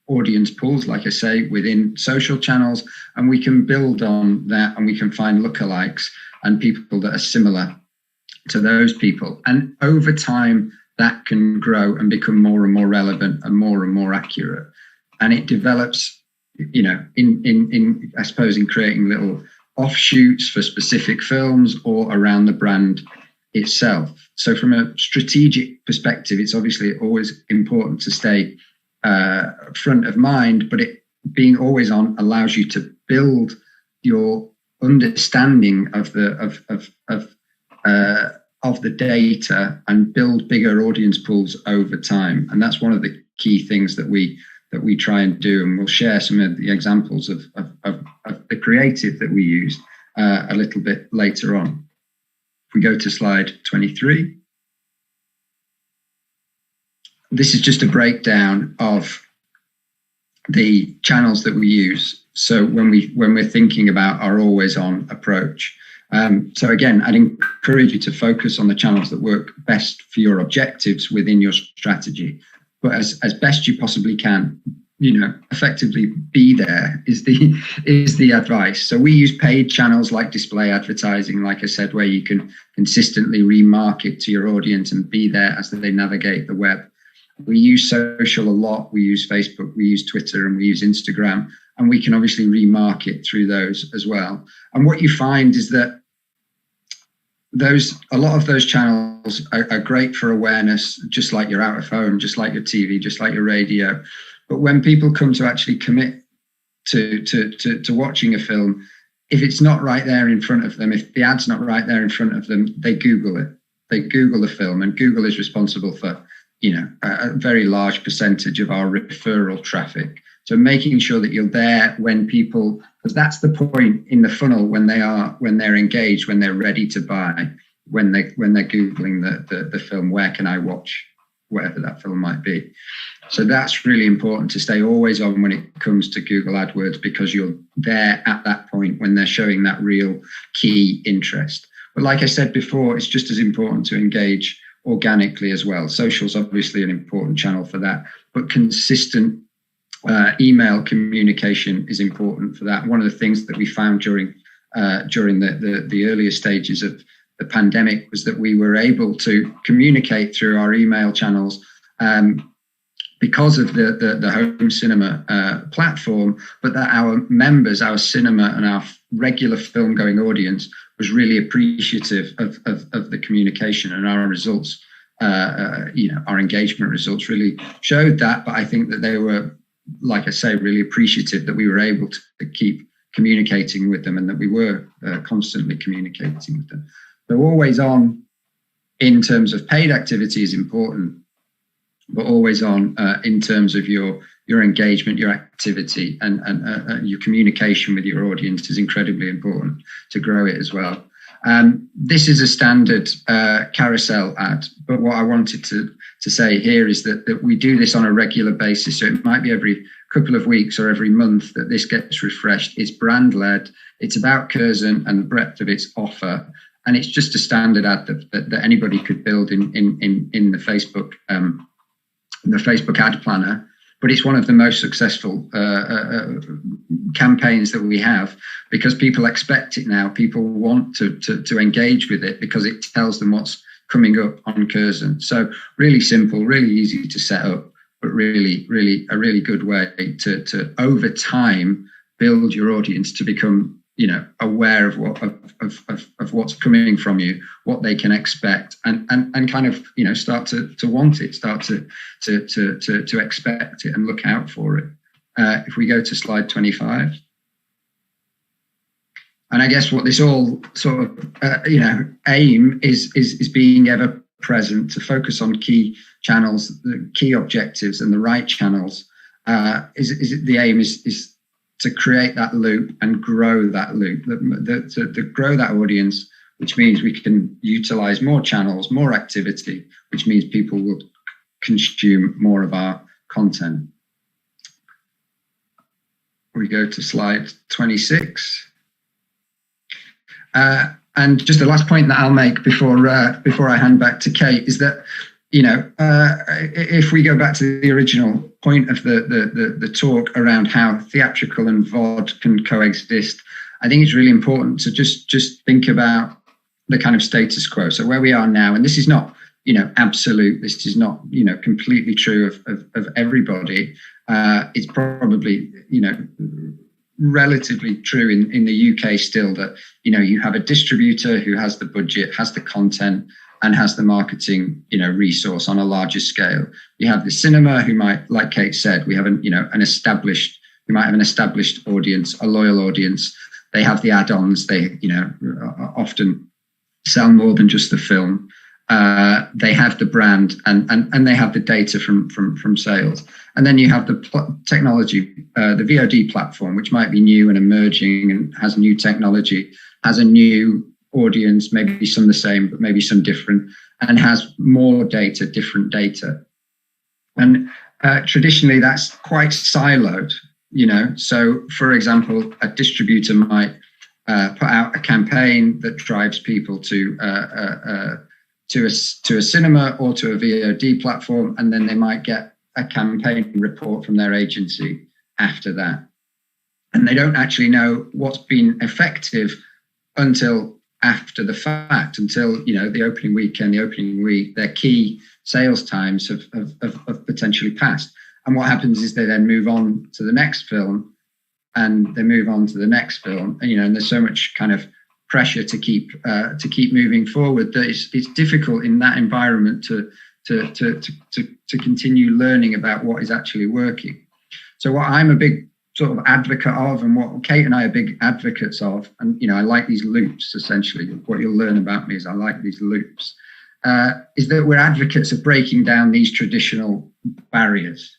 audience pools, like I say, within social channels, and we can build on that, and we can find lookalikes and people that are similar to those people. And over time, that can grow and become more and more relevant and more accurate. And it develops, in I suppose, in creating little offshoots for specific films or around the brand itself. So from a strategic perspective, it's obviously always important to stay front of mind, but it being always on allows you to build your understanding of the data and build bigger audience pools over time. And that's one of the key things that we try and do, and we'll share some of the examples of the creative that we use a little bit later on. If we go to slide 23, this is just a breakdown of the channels that we use. So when we're thinking about our always on approach. So again, I'd encourage you to focus on the channels that work best for your objectives within your strategy. But as best you possibly can, effectively be there is the advice. So we use paid channels like display advertising, like I said, where you can consistently remarket to your audience and be there as they navigate the web. We use social a lot. We use Facebook, we use Twitter, and we use Instagram, and we can obviously remarket through those as well. And what you find is that a lot of those channels are great for awareness, just like your out of home, just like your TV, just like your radio. But when people come to actually commit to watching a film, if it's not right there in front of them, if the ad's not right there in front of them, they Google it. They Google the film, and Google is responsible for, a very large percentage of our referral traffic. So making sure that you're there when people, because that's the point in the funnel when they're engaged, when they're ready to buy, when they're Googling the film, where can I watch whatever that film might be. So that's really important to stay always on when it comes to Google AdWords, because you're there at that point when they're showing that real key interest. But like I said before, it's just as important to engage organically as well. Social's obviously an important channel for that, but consistent email communication is important for that. One of the things that we found during the earlier stages of the pandemic was that we were able to communicate through our email channels because of the home cinema platform, but that our members, our cinema and our regular film going audience was really appreciative of the communication, and our results, our engagement results really showed that. But I think that they were, like I say, really appreciative that we were able to keep communicating with them, and that we were constantly communicating with them. So always on in terms of paid activity is important, but always on in terms of your engagement, your activity, and your communication with your audience is incredibly important to grow it as well. This is a standard carousel ad, but what I wanted to say here is that we do this on a regular basis. So it might be every couple of weeks or every month that this gets refreshed. It's brand led. It's about Curzon and the breadth of its offer. And it's just a standard ad that anybody could build in the Facebook ad planner. But it's one of the most successful campaigns that we have, because people expect it now. People want to engage with it because it tells them what's coming up on Curzon. So really simple, really easy to set up, but really a really good way to over time build your audience to become aware of what's coming from you, what they can expect, and kind of start to want it, start to expect it and look out for it. If we go to slide 25, and I guess what this all sort of aim is being ever present, to focus on key channels, the key objectives, and the right channels. The aim is to create that loop and grow that loop, to grow that audience, which means we can utilize more channels, more activity, which means people will consume more of our content. We go to slide 26. And just the last point that I'll make before I hand back to Kate is that, if we go back to the original point of the talk around how theatrical and VOD can coexist, I think it's really important to just think about the kind of status quo. So where we are now, and this is not, absolute, this is not, completely true of everybody. It's probably, relatively true in the UK still, that, you have a distributor who has the budget, has the content, and has the marketing, resource on a larger scale. You have the cinema who might, like Kate said, we have we might have an established audience, a loyal audience. They have the add-ons. They, often sell more than just the film. They have the brand and they have the data from sales. And then you have the technology, the VOD platform, which might be new and emerging and has new technology, has a new audience, maybe some the same, but maybe some different, and has more data, different data. And traditionally that's quite siloed, So for example, a distributor might put out a campaign that drives people to a cinema or to a VOD platform, and then they might get a campaign report from their agency after that. And they don't actually know what's been effective until after the fact, until the opening weekend, the opening week, their key sales times have potentially passed. And what happens is they then move on to the next film, and they move on to the next film, and there's so much kind of pressure to keep moving forward that it's difficult in that environment to continue learning about what is actually working. So what I'm a big sort of advocate of, and what Kate and I are big advocates of, and I like these loops. Essentially, what you'll learn about me is I like these loops. Is that we're advocates of breaking down these traditional barriers.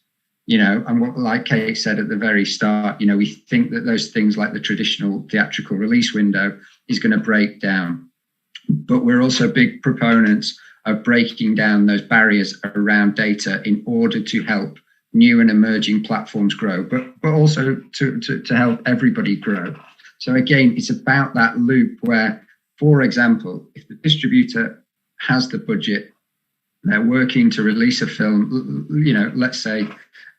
And what, like Kate said at the very start, we think that those things like the traditional theatrical release window is going to break down. But we're also big proponents of breaking down those barriers around data in order to help new and emerging platforms grow, but also to help everybody grow. So again, it's about that loop where, for example, if the distributor has the budget, they're working to release a film, let's say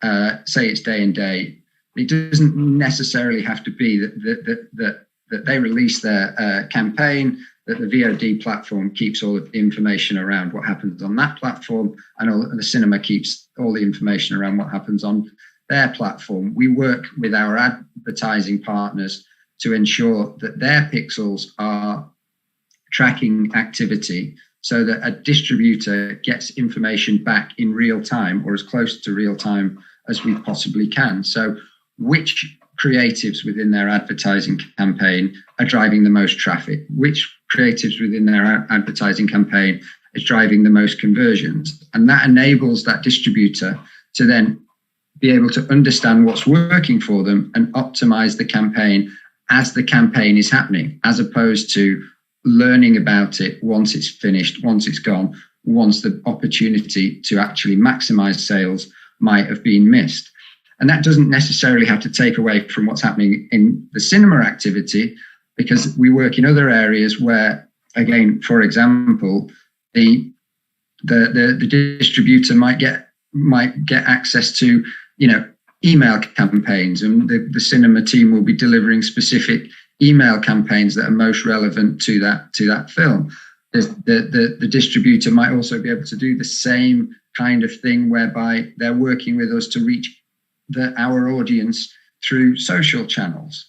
it's day and date. It doesn't necessarily have to be that they release their campaign, that the VOD platform keeps all of the information around what happens on that platform, and the cinema keeps all the information around what happens on their platform. We work with our advertising partners to ensure that their pixels are tracking activity, so that a distributor gets information back in real time, or as close to real time as we possibly can. So which creatives within their advertising campaign are driving the most traffic? Which creatives within their advertising campaign is driving the most conversions? And that enables that distributor to then be able to understand what's working for them and optimize the campaign as the campaign is happening, as opposed to learning about it once it's finished, once it's gone, once the opportunity to actually maximize sales might have been missed. And that doesn't necessarily have to take away from what's happening in the cinema activity, because we work in other areas where, again, for example, the distributor might get access to email campaigns, and the cinema team will be delivering specific email campaigns that are most relevant to that film. The distributor might also be able to do the same kind of thing, whereby they're working with us to reach our audience through social channels.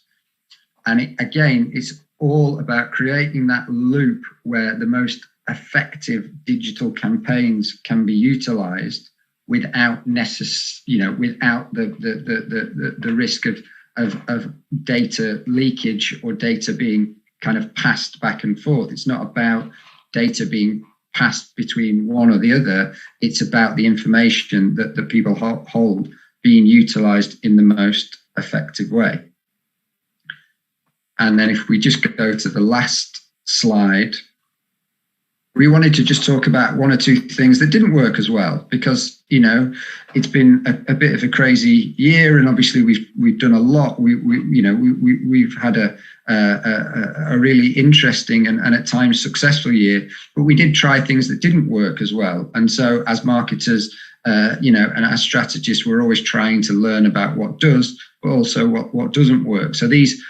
And it's all about creating that loop where the most effective digital campaigns can be utilized without without the risk of data leakage or data being kind of passed back and forth. It's not about data being passed between one or the other. It's about the information that the people hold being utilized in the most effective way. And then if we just go to the last slide, we wanted to just talk about one or two things that didn't work as well, because it's been a bit of a crazy year, and obviously we've done a lot. We've had a really interesting and at times successful year, but we did try things that didn't work as well. And so as marketers, and as strategists, we're always trying to learn about what does, but also what doesn't work. So these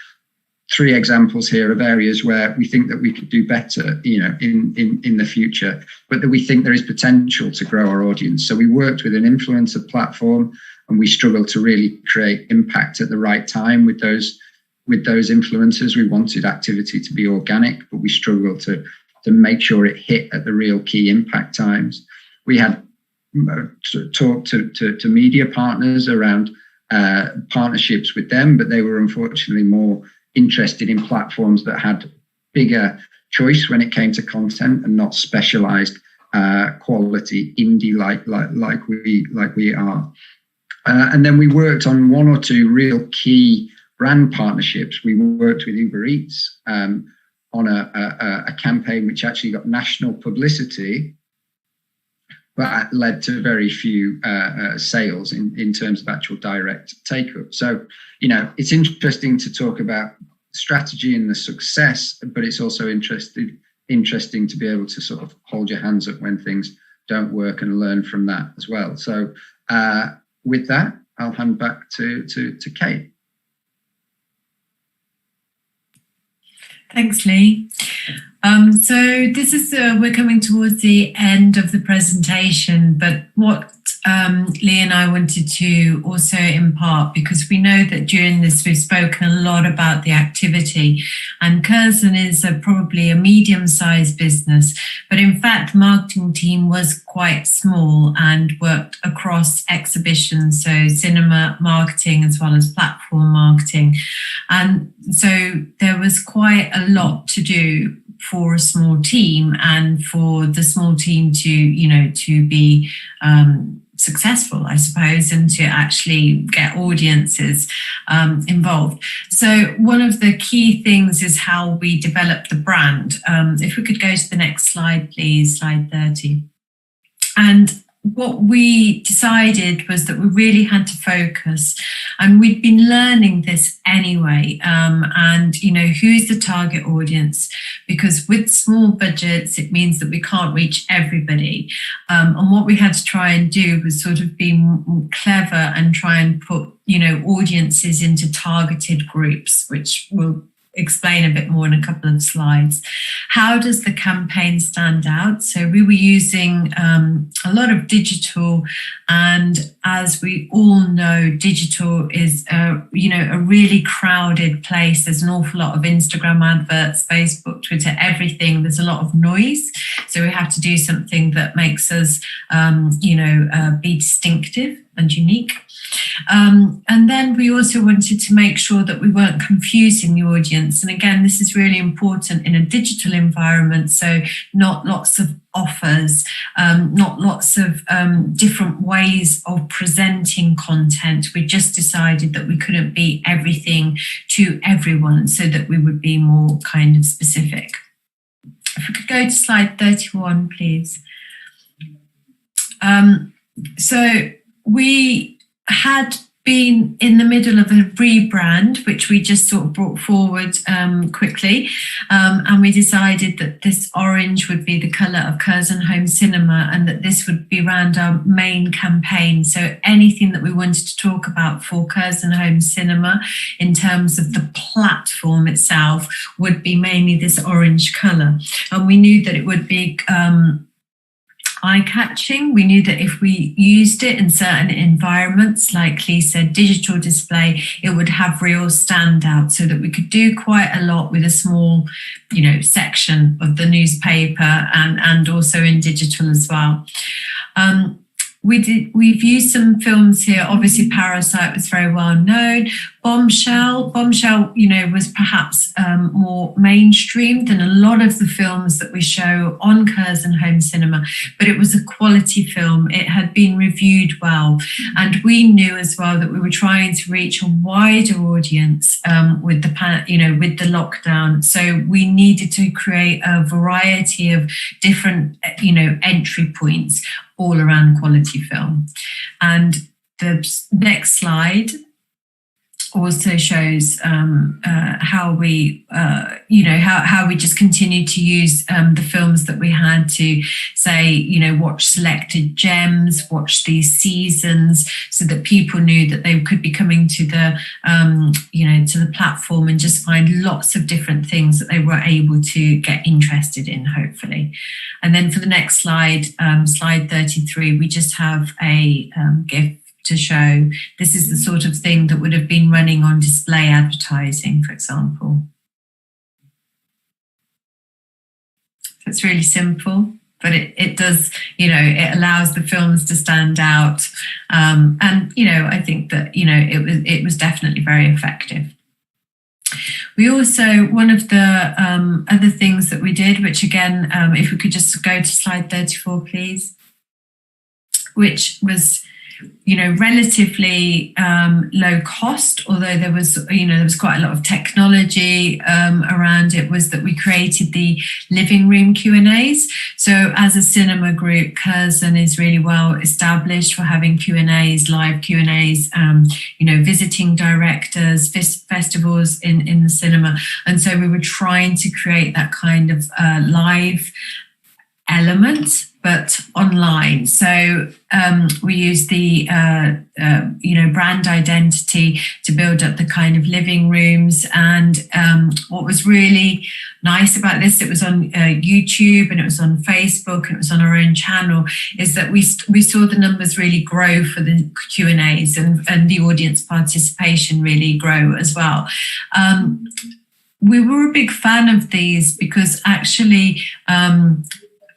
3 examples here of areas where we think that we could do better, in the future, but that we think there is potential to grow our audience. So we worked with an influencer platform, and we struggled to really create impact at the right time with those influencers. We wanted activity to be organic, but we struggled to make sure it hit at the real key impact times. We had talked to media partners around partnerships with them, but they were unfortunately more interested in platforms that had bigger choice when it came to content, and not specialized quality indie like we are. And then we worked on 1 or 2 real key brand partnerships. We worked with Uber Eats on a campaign which actually got national publicity, but led to very few sales in terms of actual direct take-up. So, it's interesting to talk about strategy and the success, but it's also interesting to be able to sort of hold your hands up when things don't work and learn from that as well. So with that, I'll hand back to Kate. Thanks, Lee. So this is, we're coming towards the end of the presentation, but what Lee and I wanted to also impart, because we know that during this we've spoken a lot about the activity, and Curzon is probably a medium-sized business, but in fact the marketing team was quite small and worked across exhibitions, so cinema marketing as well as platform marketing, and so there was quite a lot to do for a small team, and for the small team to be successful, I suppose, and to actually get audiences involved. So one of the key things is how we develop the brand. If we could go to the next slide, please, slide 30. And what we decided was that we really had to focus, and we'd been learning this anyway, and who's the target audience, because with small budgets it means that we can't reach everybody, and what we had to try and do was sort of be clever and try and put audiences into targeted groups, which will explain a bit more in a couple of slides. How does the campaign stand out? So we were using a lot of digital, and as we all know, digital is a really crowded place. There's an awful lot of Instagram adverts, Facebook, Twitter, everything. There's a lot of noise, so we have to do something that makes us be distinctive and unique. And then we also wanted to make sure that we weren't confusing the audience. And again, this is really important in a digital environment. So not lots of offers, not lots of different ways of presenting content. We just decided that we couldn't be everything to everyone, so that we would be more kind of specific. If we could go to slide 31, please. So we had been in the middle of a rebrand, which we just sort of brought forward quickly, and we decided that this orange would be the colour of Curzon Home Cinema, and that this would be around our main campaign. So anything that we wanted to talk about for Curzon Home Cinema in terms of the platform itself would be mainly this orange colour, and we knew that it would be eye-catching. We knew that if we used it in certain environments, like Lee said, digital display, it would have real standout, so that we could do quite a lot with a small, section of the newspaper, and also in digital as well. We've used some films here. Obviously, Parasite was very well known. Bombshell, was perhaps more mainstream than a lot of the films that we show on Curzon Home Cinema, but it was a quality film. It had been reviewed well, and we knew as well that we were trying to reach a wider audience with the lockdown. So we needed to create a variety of different, entry points all around quality film. And the next slide also shows how we, how we just continued to use the films that we had to say, watch selected gems, watch these seasons, so that people knew that they could be coming to the, to the platform and just find lots of different things that they were able to get interested in, hopefully. And then for the next slide, slide 33, we just have a GIF to show this is the sort of thing that would have been running on display advertising, for example. So it's really simple, but it does, it allows the films to stand out. And, I think that, it was definitely very effective. We also, one of the other things that we did, which again, if we could just go to slide 34, please, which was, relatively low cost, although there was quite a lot of technology around it, was that we created the living room Q&As. So as a cinema group, Curzon is really well established for having Q&As, live Q&As, visiting directors, festivals in the cinema. And so we were trying to create that kind of live element, but online. So we use the brand identity to build up the kind of living rooms. And what was really nice about this, it was on YouTube and it was on Facebook and it was on our own channel, is that we saw the numbers really grow for the Q&As and the audience participation really grow as well. We were a big fan of these because actually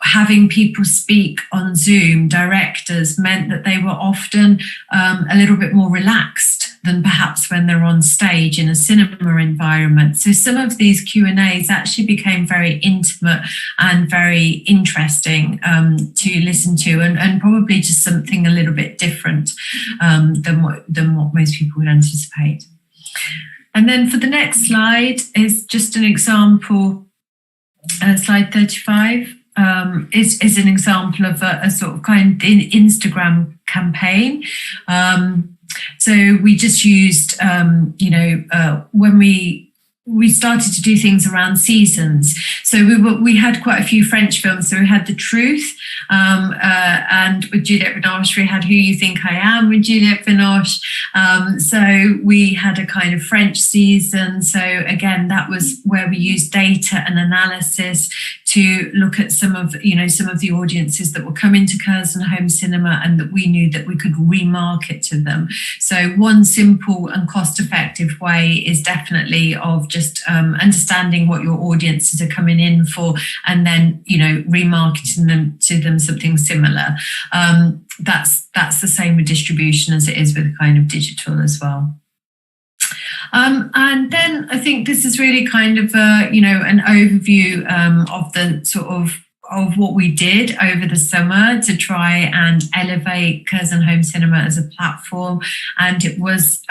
having people speak on Zoom, directors, meant that they were often a little bit more relaxed than perhaps when they're on stage in a cinema environment. So some of these Q&As actually became very intimate and very interesting to listen to, and probably just something a little bit different than what most people would anticipate. And then for the next slide is just an example, slide 35. Is an example of a sort of kind of Instagram campaign. So we just used, when we started to do things around seasons. So we had quite a few French films. So we had The Truth, and with Juliette Binoche, we had Who You Think I Am with Juliette Binoche. So we had a kind of French season. So again, that was where we used data and analysis to look at some of the audiences that were coming to Curzon Home Cinema and that we knew that we could remarket to them. So one simple and cost-effective way is definitely of just understanding what your audiences are coming in for, and then remarketing them to them something similar. That's the same with distribution as it is with kind of digital as well. And then I think this is really kind of an overview of the sort of what we did over the summer to try and elevate Curzon Home Cinema as a platform. And it was,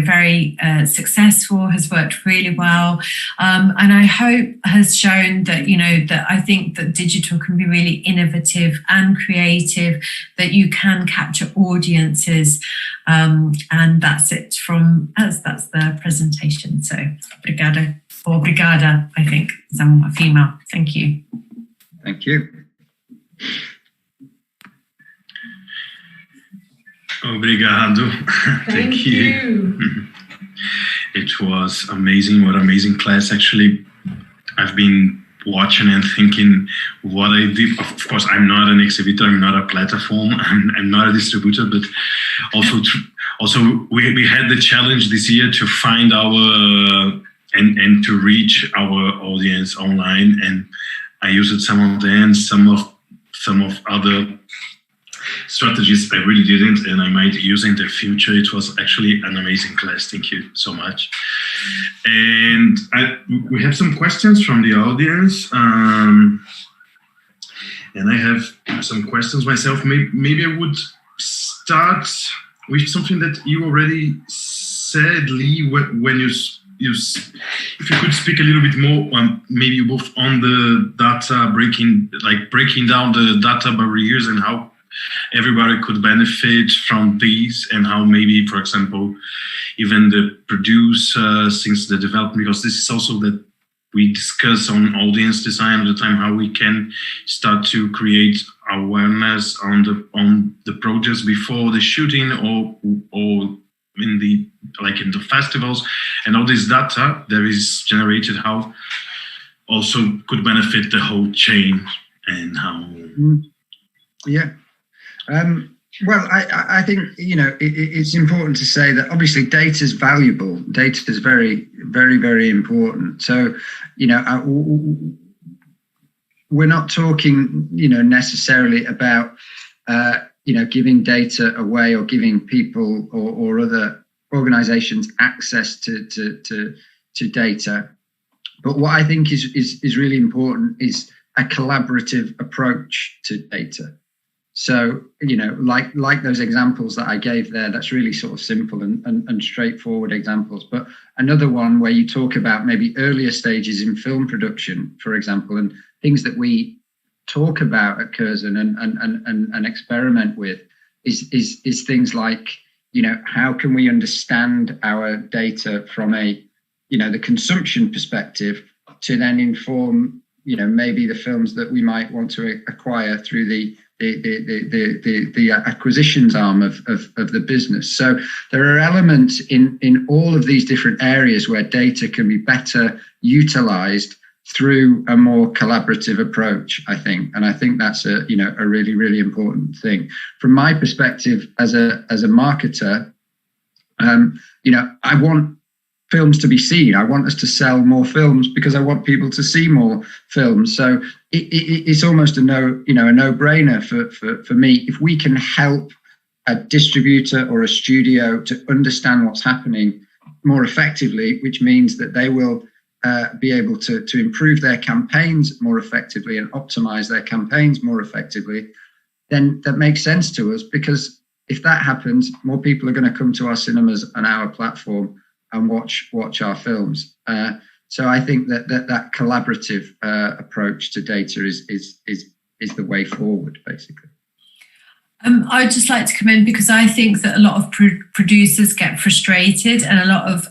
very successful, has worked really well. And I hope has shown that, that I think that digital can be really innovative and creative, that you can capture audiences. And that's it from us. That's the presentation. So, obrigada, or obrigada, I think, is a female. Thank you. Thank you. Obrigado. Thank you. It was amazing. What an amazing class. Actually, I've been watching and thinking what I did. Of course, I'm not an exhibitor. I'm not a platform. I'm not a distributor. But also we had the challenge this year to find our and to reach our audience online, and I used some of them, some of other strategies I really didn't, and I might use in the future. It was actually an amazing class. Thank you so much. And we have some questions from the audience, and I have some questions myself. Maybe I would start with something that you already said, Lee, when if you could speak a little bit more, maybe both on the data breaking down the data barriers and how everybody could benefit from these, and how maybe, for example, even the producer since the development, because this is also that we discuss on audience design all the time, how we can start to create awareness on the projects before the shooting or in the festivals, and all this data that is generated, how also could benefit the whole chain, and how. Yeah. Well, I think it's important to say that obviously data is valuable. Data is very, very, very important. So we're not talking necessarily about giving data away or giving people or other organizations access to data. But what I think is really important is a collaborative approach to data. So, like those examples that I gave there, that's really sort of simple and straightforward examples. But another one where you talk about maybe earlier stages in film production, for example, and things that we talk about at Curzon and experiment with is things like, how can we understand our data from the consumption perspective to then inform maybe the films that we might want to acquire through the acquisitions arm of the business. So there are elements in all of these different areas where data can be better utilized through a more collaborative approach, I think. And I think that's a really, really important thing. From my perspective as a marketer, I want films to be seen. I want us to sell more films because I want people to see more films. So it's almost a no-brainer for me. If we can help a distributor or a studio to understand what's happening more effectively, which means that they will be able to improve their campaigns more effectively and optimize their campaigns more effectively, then that makes sense to us, because if that happens, more people are going to come to our cinemas and our platform and watch our films. So I think that collaborative approach to data is the way forward, basically. I'd just like to come in because I think that a lot of producers get frustrated, and a lot of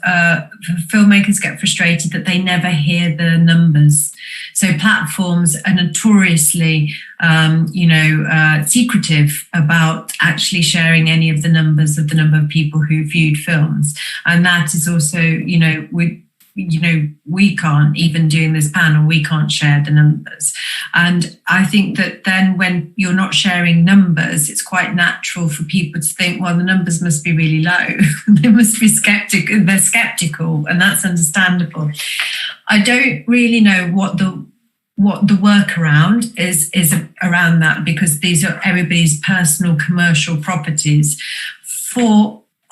filmmakers get frustrated that they never hear the numbers. So platforms are notoriously, secretive about actually sharing any of the numbers of the number of people who viewed films. And that is also, we can't, even doing this panel, we can't share the numbers. And I think that then when you're not sharing numbers, it's quite natural for people to think, well, the numbers must be really low. They must be skeptical. They're skeptical, and that's understandable. I don't really know what the workaround is around that, because these are everybody's personal commercial properties.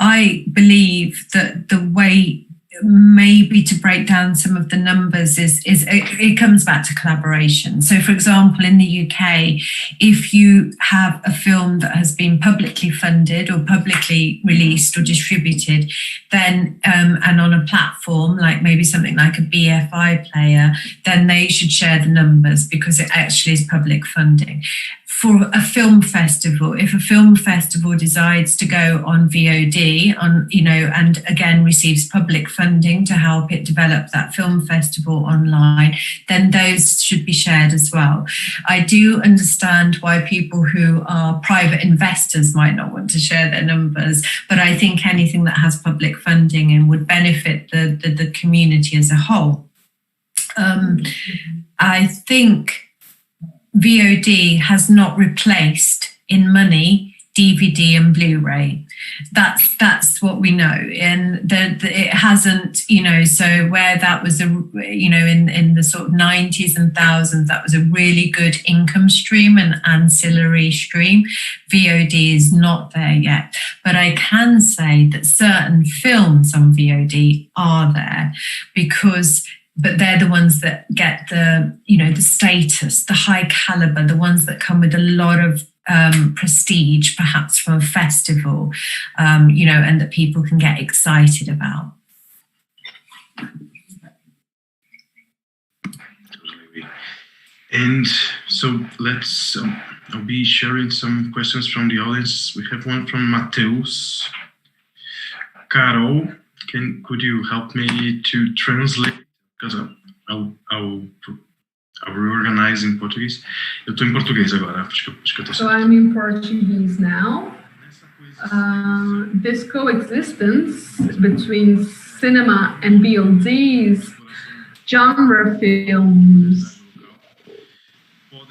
I believe that the way maybe to break down some of the numbers is it comes back to collaboration. So, for example, in the UK, if you have a film that has been publicly funded or publicly released or distributed, then and on a platform like maybe something like a BFI player, then they should share the numbers because it actually is public funding. For a film festival, if a film festival decides to go on VOD, and again receives public funding to help it develop that film festival online, then those should be shared as well. I do understand why people who are private investors might not want to share their numbers, but I think anything that has public funding and would benefit the community as a whole. I think VOD has not replaced in money DVD and Blu-ray. That's what we know, and it hasn't. So where that was in the sort of 90s and thousands, that was a really good income stream and ancillary stream. VOD is not there yet, but I can say that certain films on VOD are there but they're the ones that get the status, the high caliber, the ones that come with a lot of prestige, perhaps from a festival, and that people can get excited about. And so I'll be sharing some questions from the audience. We have one from Mateus. Carol, could you help me to translate? Because I'll reorganize in Portuguese. Eu estou em português agora. So I'm in Portuguese now. This coexistence between cinema and VODs, genre films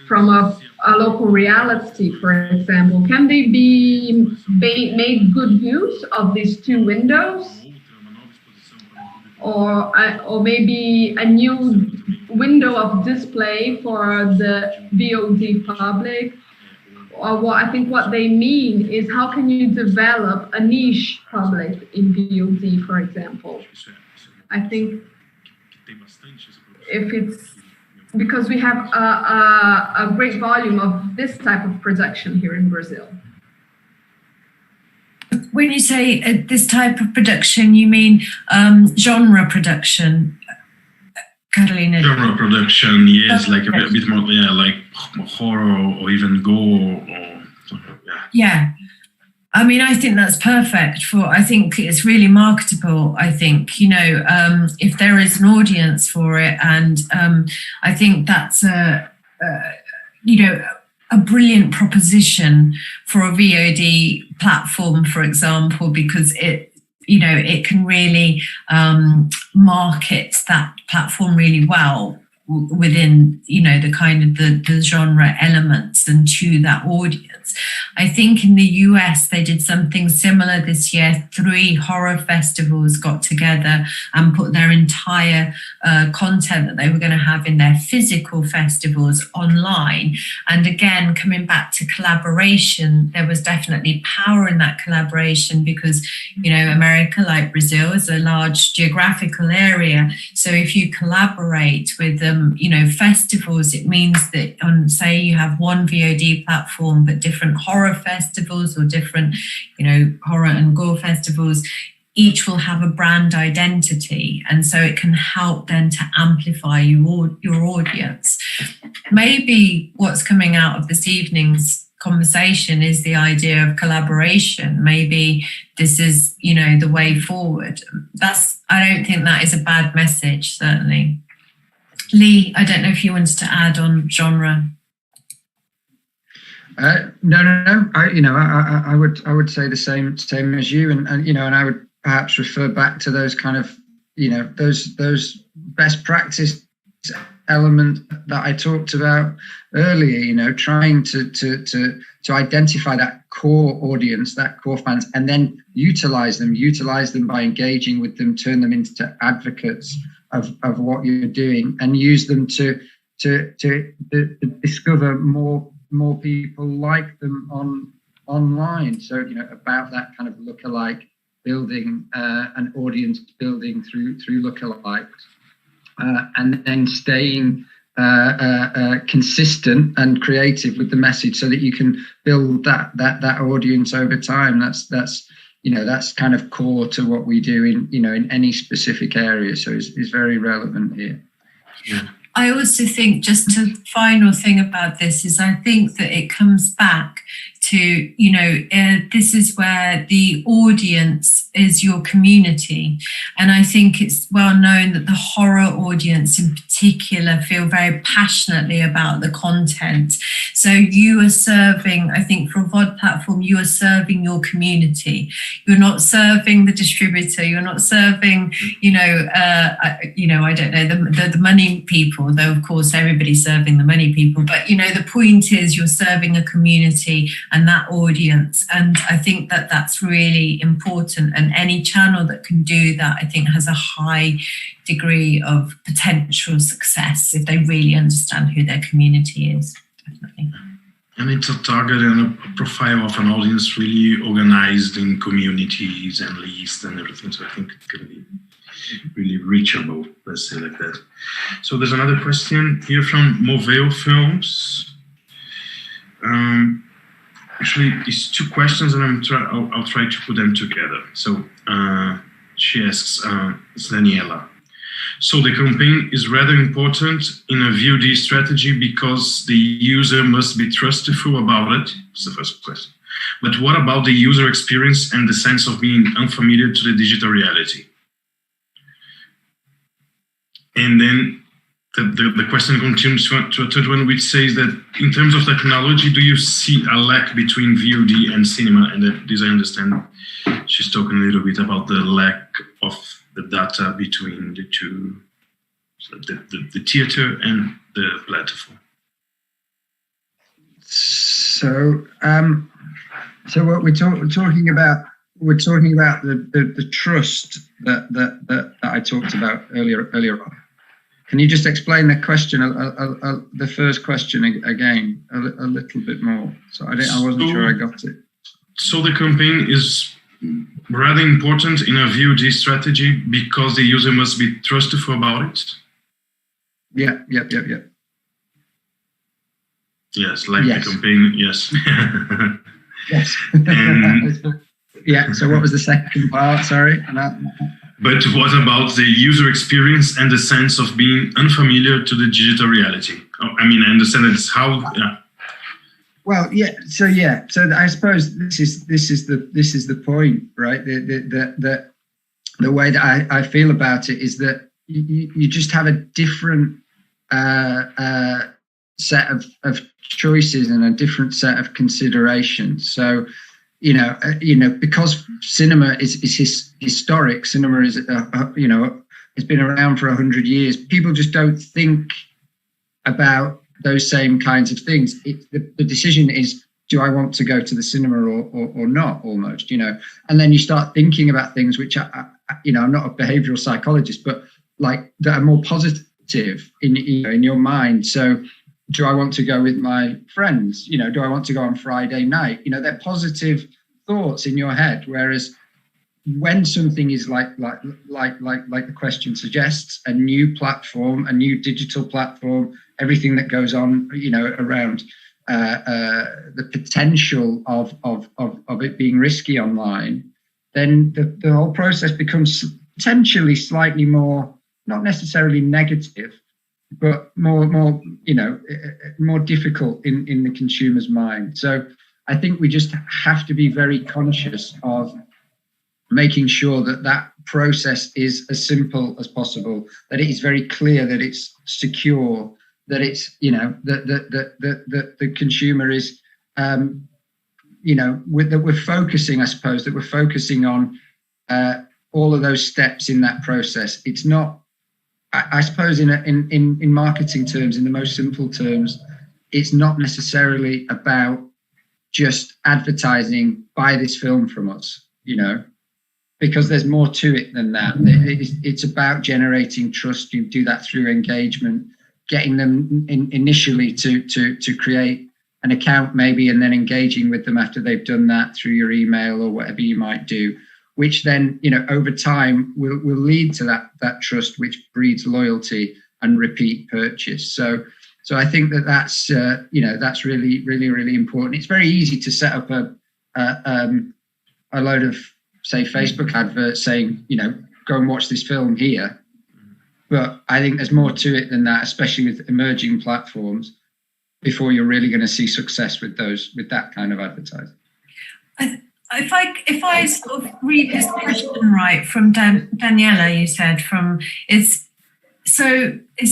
from a local reality, for example, can they be made good use of these two windows? Or maybe a new window of display for the VOD public? Or what they mean is, how can you develop a niche public in VOD, for example? I think if it's because we have a great volume of this type of production here in Brazil. When you say this type of production, you mean genre production, Carolina? Genre production, yes, like a bit more, like horror or even gore. Yeah. I mean, I think that's perfect I think it's really marketable. I think, if there is an audience for it, and I think that's a brilliant proposition for a VOD platform, for example, because it can really market that platform really well within, the kind of the genre elements and to that audience. I think in the US, they did something similar this year. 3 horror festivals got together and put their entire content that they were going to have in their physical festivals online. And again, coming back to collaboration, there was definitely power in that collaboration because, America, like Brazil, is a large geographical area. So if you collaborate with festivals, it means that on, say, you have one VOD platform, but different horror festivals or different, horror and gore festivals, each will have a brand identity. And so it can help then to amplify your audience. Maybe what's coming out of this evening's conversation is the idea of collaboration. Maybe this is, the way forward. I don't think that is a bad message, certainly. Lee, I don't know if you wanted to add on genre. No. I would say the same as you, and I would perhaps refer back to those kind of, those best practice elements that I talked about earlier. Trying to identify that core audience, that core fans, and then utilize them by engaging with them, turn them into advocates of what you're doing, and use them to discover more people like them online. So about that kind of lookalike building, an audience building through lookalikes, and then staying consistent and creative with the message, so that you can build that audience over time. That's kind of core to what we do in any specific area. So it's very relevant here. Yeah. I also think, just a final thing about this is, I think that it comes back to, this is where the audience is your community. And I think it's well known that the horror audience in particular feel very passionately about the content. So you are serving, I think for a VOD platform, you are serving your community. You're not serving the distributor. You're not serving, I don't know, the money people, though of course everybody's serving the money people. But, the point is you're serving a community and that audience. And I think that that's really important. And any channel that can do that, I think, has a high degree of potential success if they really understand who their community is. Definitely. And it's a target and a profile of an audience really organized in communities and lists and everything. So I think it can be really reachable, let's say like that. So there's another question here from MOVO Films. Actually, it's 2 questions, and I'll try to put them together. So she asks, it's Daniela. So the campaign is rather important in a VOD strategy because the user must be trustful about it. That's the first question. But what about the user experience and the sense of being unfamiliar to the digital reality? And then the question continues to a third one, which says that in terms of technology, do you see a lack between VOD and cinema? And that, as I understand, she's talking a little bit about the lack of the data between the two, so the theater and the platform. So what we're talking about the trust that I talked about earlier on. Can you just explain the question, the first question again, a little bit more? So I wasn't sure I got it. So the campaign is rather important in a VOD strategy because the user must be trustful about it. Yeah. Yes, like yes. The campaign, yes. Yes. Yeah, so what was the second part? Sorry. But what about the user experience and the sense of being unfamiliar to the digital reality? I mean, I understand it's how... Yeah. Well, yeah. So I suppose this is the point, right? The way that I feel about it is that you just have a different set of choices and a different set of considerations. So, because cinema is historic, cinema is it's been around for 100 years. People just don't think about those same kinds of things. The decision is, do I want to go to the cinema or not, almost, and then you start thinking about things which I'm not a behavioral psychologist, but like that are more positive in your mind. So do I want to go with my friends? Do I want to go on Friday night? They're positive thoughts in your head. Whereas when something is like the question suggests, a new platform, a new digital platform, everything that goes on, around the potential of it being risky online, then the whole process becomes potentially slightly more, not necessarily negative, but more difficult in the consumer's mind. So I think we just have to be very conscious of making sure that process is as simple as possible, that it is very clear, that it's secure, that it's, that the consumer is, that we're focusing, I suppose, that we're focusing on all of those steps in that process. It's not, I suppose, in marketing terms, in the most simple terms, it's not necessarily about just advertising, buy this film from us, because there's more to it than that. It's about generating trust. You do that through engagement, getting them initially to create an account maybe, and then engaging with them after they've done that through your email or whatever you might do, which then, over time will lead to that trust, which breeds loyalty and repeat purchase. So I think that's that's really, really, really important. It's very easy to set up a load of, say, Facebook adverts saying, go and watch this film here. But I think there's more to it than that, especially with emerging platforms, before you're really going to see success with that kind of advertising. If I sort of read this question right from Daniela, you said it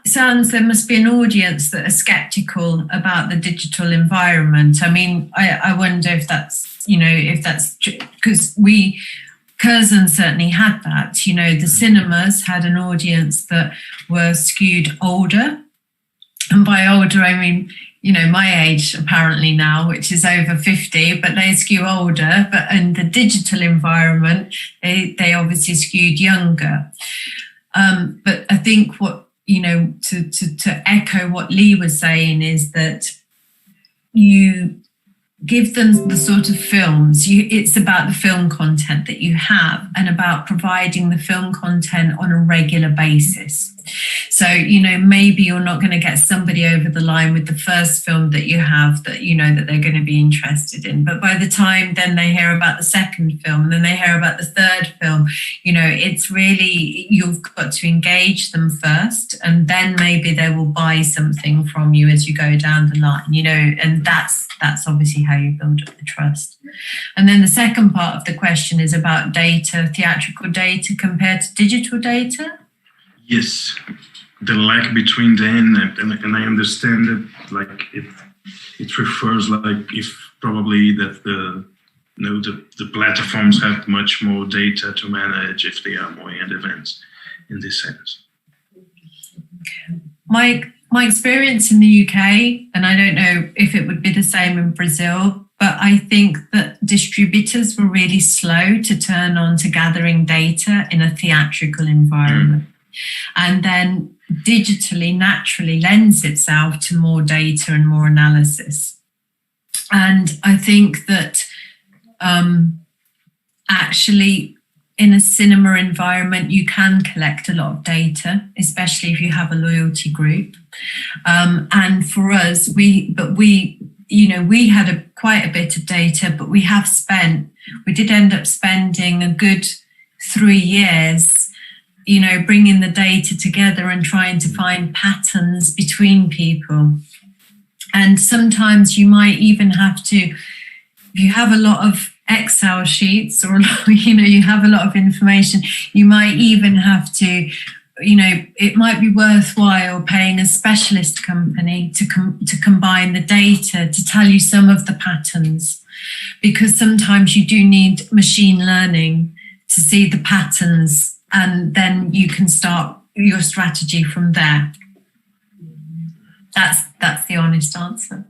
sounds there must be an audience that are skeptical about the digital environment. I mean, I wonder if that's because Curzon certainly had that. The cinemas had an audience that were skewed older. And by older, I mean, my age apparently now, which is over 50, but they skew older. But in the digital environment, they obviously skewed younger. But I think what, to echo what Lee was saying is that you give them the sort of films. It's about the film content that you have and about providing the film content on a regular basis. So, maybe you're not going to get somebody over the line with the first film that you have that that they're going to be interested in. But by the time then they hear about the second film, and then they hear about the third film, it's really, you've got to engage them first, and then maybe they will buy something from you as you go down the line, and that's obviously how you build up the trust. And then the second part of the question is about data, theatrical data compared to digital data. Yes, the lag between them, and I understand that, like, it refers, like, if probably that the platforms have much more data to manage if they are more in advance in this sense. My experience in the UK, and I don't know if it would be the same in Brazil, but I think that distributors were really slow to turn on to gathering data in a theatrical environment. And then digitally naturally lends itself to more data and more analysis. And I think that actually in a cinema environment, you can collect a lot of data, especially if you have a loyalty group. And for us, we had quite a bit of data, but we did end up spending a good 3 years bringing the data together and trying to find patterns between people. And sometimes you might even have to, if you have a lot of Excel sheets or, you have a lot of information, you might even have to, it might be worthwhile paying a specialist company to combine the data to tell you some of the patterns, because sometimes you do need machine learning to see the patterns, and then you can start your strategy from there. That's the honest answer.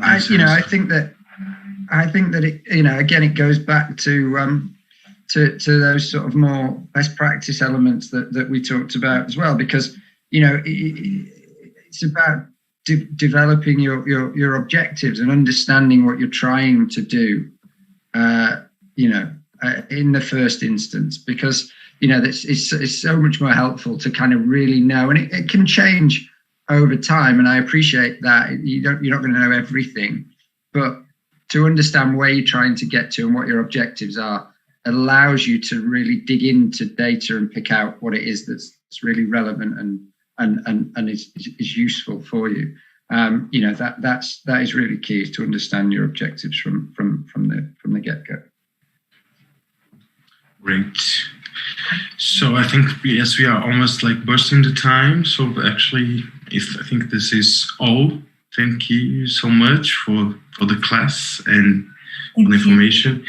I think that it, again, it goes back to those sort of more best practice elements that we talked about as well, because it's about developing your objectives and understanding what you're trying to do, in the first instance, because it's so much more helpful to kind of really know, and it can change over time, and I appreciate that you're not going to know everything, but to understand where you're trying to get to and what your objectives are allows you to really dig into data and pick out what it is that's really relevant and is useful for you. That is really key, is to understand your objectives from the get-go. Great. So I think, yes, we are almost like bursting the time. So actually, I think this is all. Thank you so much for the class and for the information.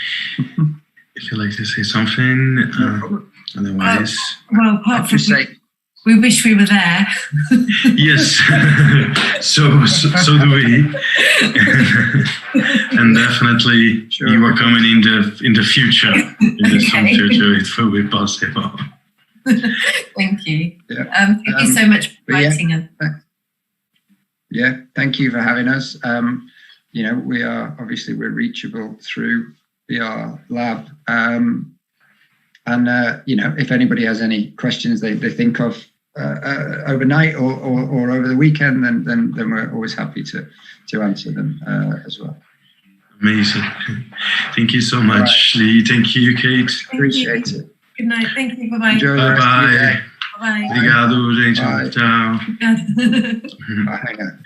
If you'd like to say something, otherwise. Well, apart from we wish we were there. Yes, so do we. And definitely, sure, you are coming in the future. In the future, it will be possible. Thank you. Yeah. Thank you so much for inviting us. Yeah, thank you for having us. We're reachable through VR Lab. If anybody has any questions they think of overnight or over the weekend, then we're always happy to answer them as well. Amazing. Thank you so much, Lee. Thank you, Kate. Appreciate it. Good night. Thank you. Bye-bye. Enjoy the rest of your day. Bye. Obrigado, gente. Tchau. Bye.